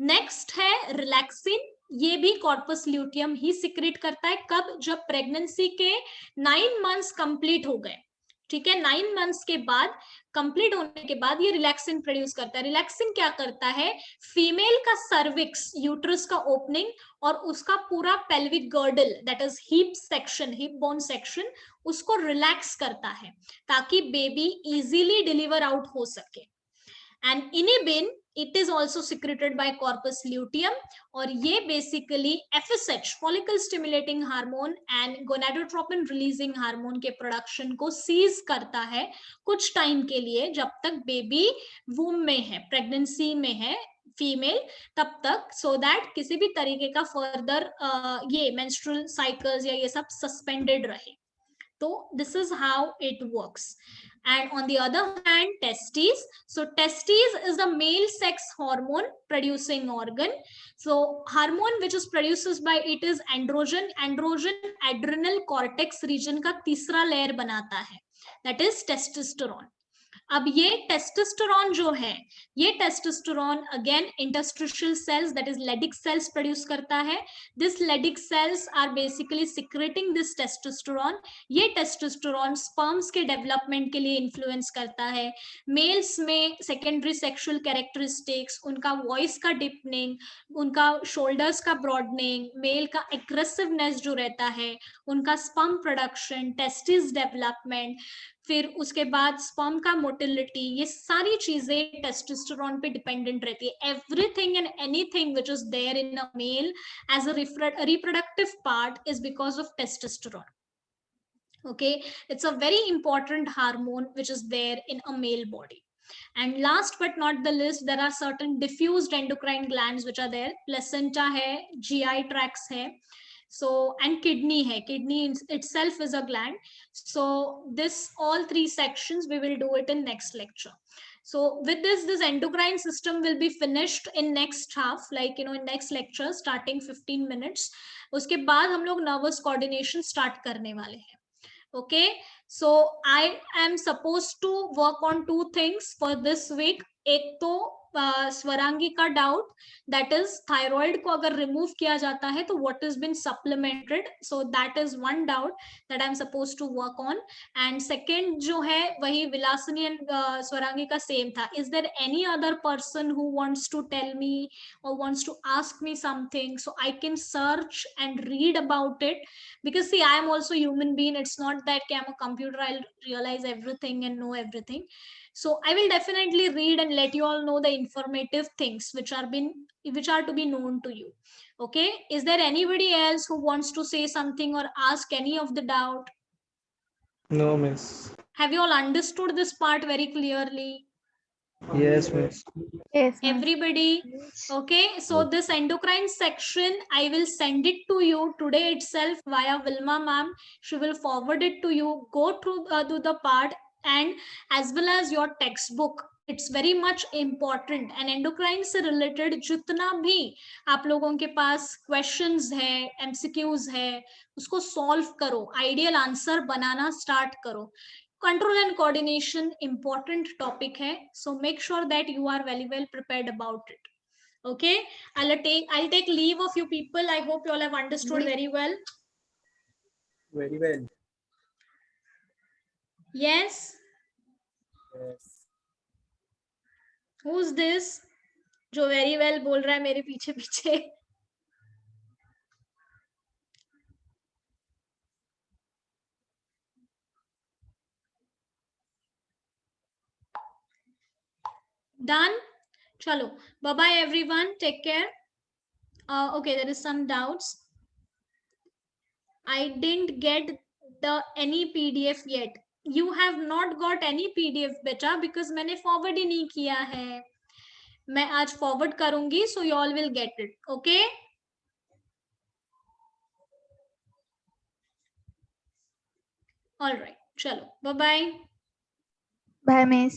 नेक्स्ट है रिलैक्सिन, ये भी कॉर्पस ल्यूटियम ही सिक्रेट करता है। कब? जब प्रेगनेंसी के 9 मंथ्स कंप्लीट हो गए। ठीक है, 9 मंथ्स के बाद, कंप्लीट होने के बाद ये रिलैक्सिन प्रोड्यूस करता है। रिलैक्सिन क्या करता है? फीमेल का सर्विक्स, यूट्रस का ओपनिंग और उसका पूरा pelvic girdle, that is hip section, hip bone section, उसको रिलैक्स करता है ताकि बेबी इजीली डिलीवर आउट हो सके। And inhibin, it is also secreted by corpus luteum, और ये basically FSH, follicle stimulating hormone and gonadotropin releasing hormone के production को सीज करता है कुछ टाइम के लिए, जब तक बेबी वूम में है, प्रेगनेंसी में है फीमेल, तब तक, सो दैट किसी भी तरीके का फर्दर ये मेंस्ट्रुअल साइकिल्स या ये सब सस्पेंडेड रहे। तो this is how it works. And on the other hand, testes. So testes is the male sex hormone producing organ. So hormone which is produced by it is androgen. Androgen adrenal cortex region का तीसरा layer बनाता है, that is testosterone. अब ये testosterone जो है, ये testosterone again interstitial cells that is Leydig cells produce करता है. This Leydig cells are basically secreting this testosterone. ये टेस्टोस्टेरोन स्पर्म्स के डेवलपमेंट के लिए इन्फ्लुएंस करता है. मेल्स में सेकेंडरी सेक्सुअल कैरेक्टरिस्टिक्स, उनका वॉइस का डिपनिंग, उनका शोल्डर्स का ब्रॉडनिंग, मेल का एग्रेसिवनेस जो रहता है, उनका स्पर्म प्रोडक्शन, टेस्टिस डेवलपमेंट, फिर उसके बाद स्पर्म का मोटिलिटी, ये सारी चीजें टेस्टोस्टेरोन पे डिपेंडेंट रहती है. Everything and anything which is there in a male as a reproductive part is because of testosterone. Okay, it's a very important hormone which is there in a male body. And last but not the least, there are certain diffused endocrine glands which are there. Placenta hai, GI tracts hai, so and kidney hai. Kidney itself is a gland. So this all three sections we will do it in next lecture. So with this endocrine system will be finished in next half, like in next lecture starting 15 minutes. उसके बाद हम लोग nervous coordination start करने वाले हैं. Okay, so I am supposed to work on 2 things for this week. एक तो स्वरांगी का डाउट, दैट इज थायराइड को अगर रिमूव किया जाता है तो what is been supplemented, so that is one doubt that I am suppose to work on. And second जो है वही विलासिनी एंड स्वरांगी का सेम था. Is there any other person who wants to tell me और wants to ask me something so I can search and read about it, because see, I am also human being. It's not that I'm a computer, I'll realize everything and know everything. So I will definitely read and let you all know the informative things which are to be known to you. Okay, is there anybody else who wants to say something or ask any of the doubt? No, miss. Have you all understood this part very clearly? Yes, miss. Yes, Everybody? Okay, so this endocrine section I will send it to you today itself via Vilma ma'am. She will forward it to you. Go through to the part, and as well as your textbook. It's very much important. And endocrine से related जितना भी आप लोगों के पास questions है, MCQs है, उसको solve करो, ideal answer बनाना start करो. Control and coordination important topic hai, so make sure that you are very well prepared about it. Okay, I'll take leave of you people. I hope you all have understood very well. Very well. Yes, Yes. who's this जो very well बोल रहा है मेरे पीछे पीछे? Done. Chalo, bye bye everyone, take care. Okay, there is some doubts. I didn't get any PDF yet. You have not got any PDF beta because मैंने forward ही नहीं किया है. मैं आज forward करूंगी, so you all will get it. Okay? All right. चलो, bye bye. bye miss.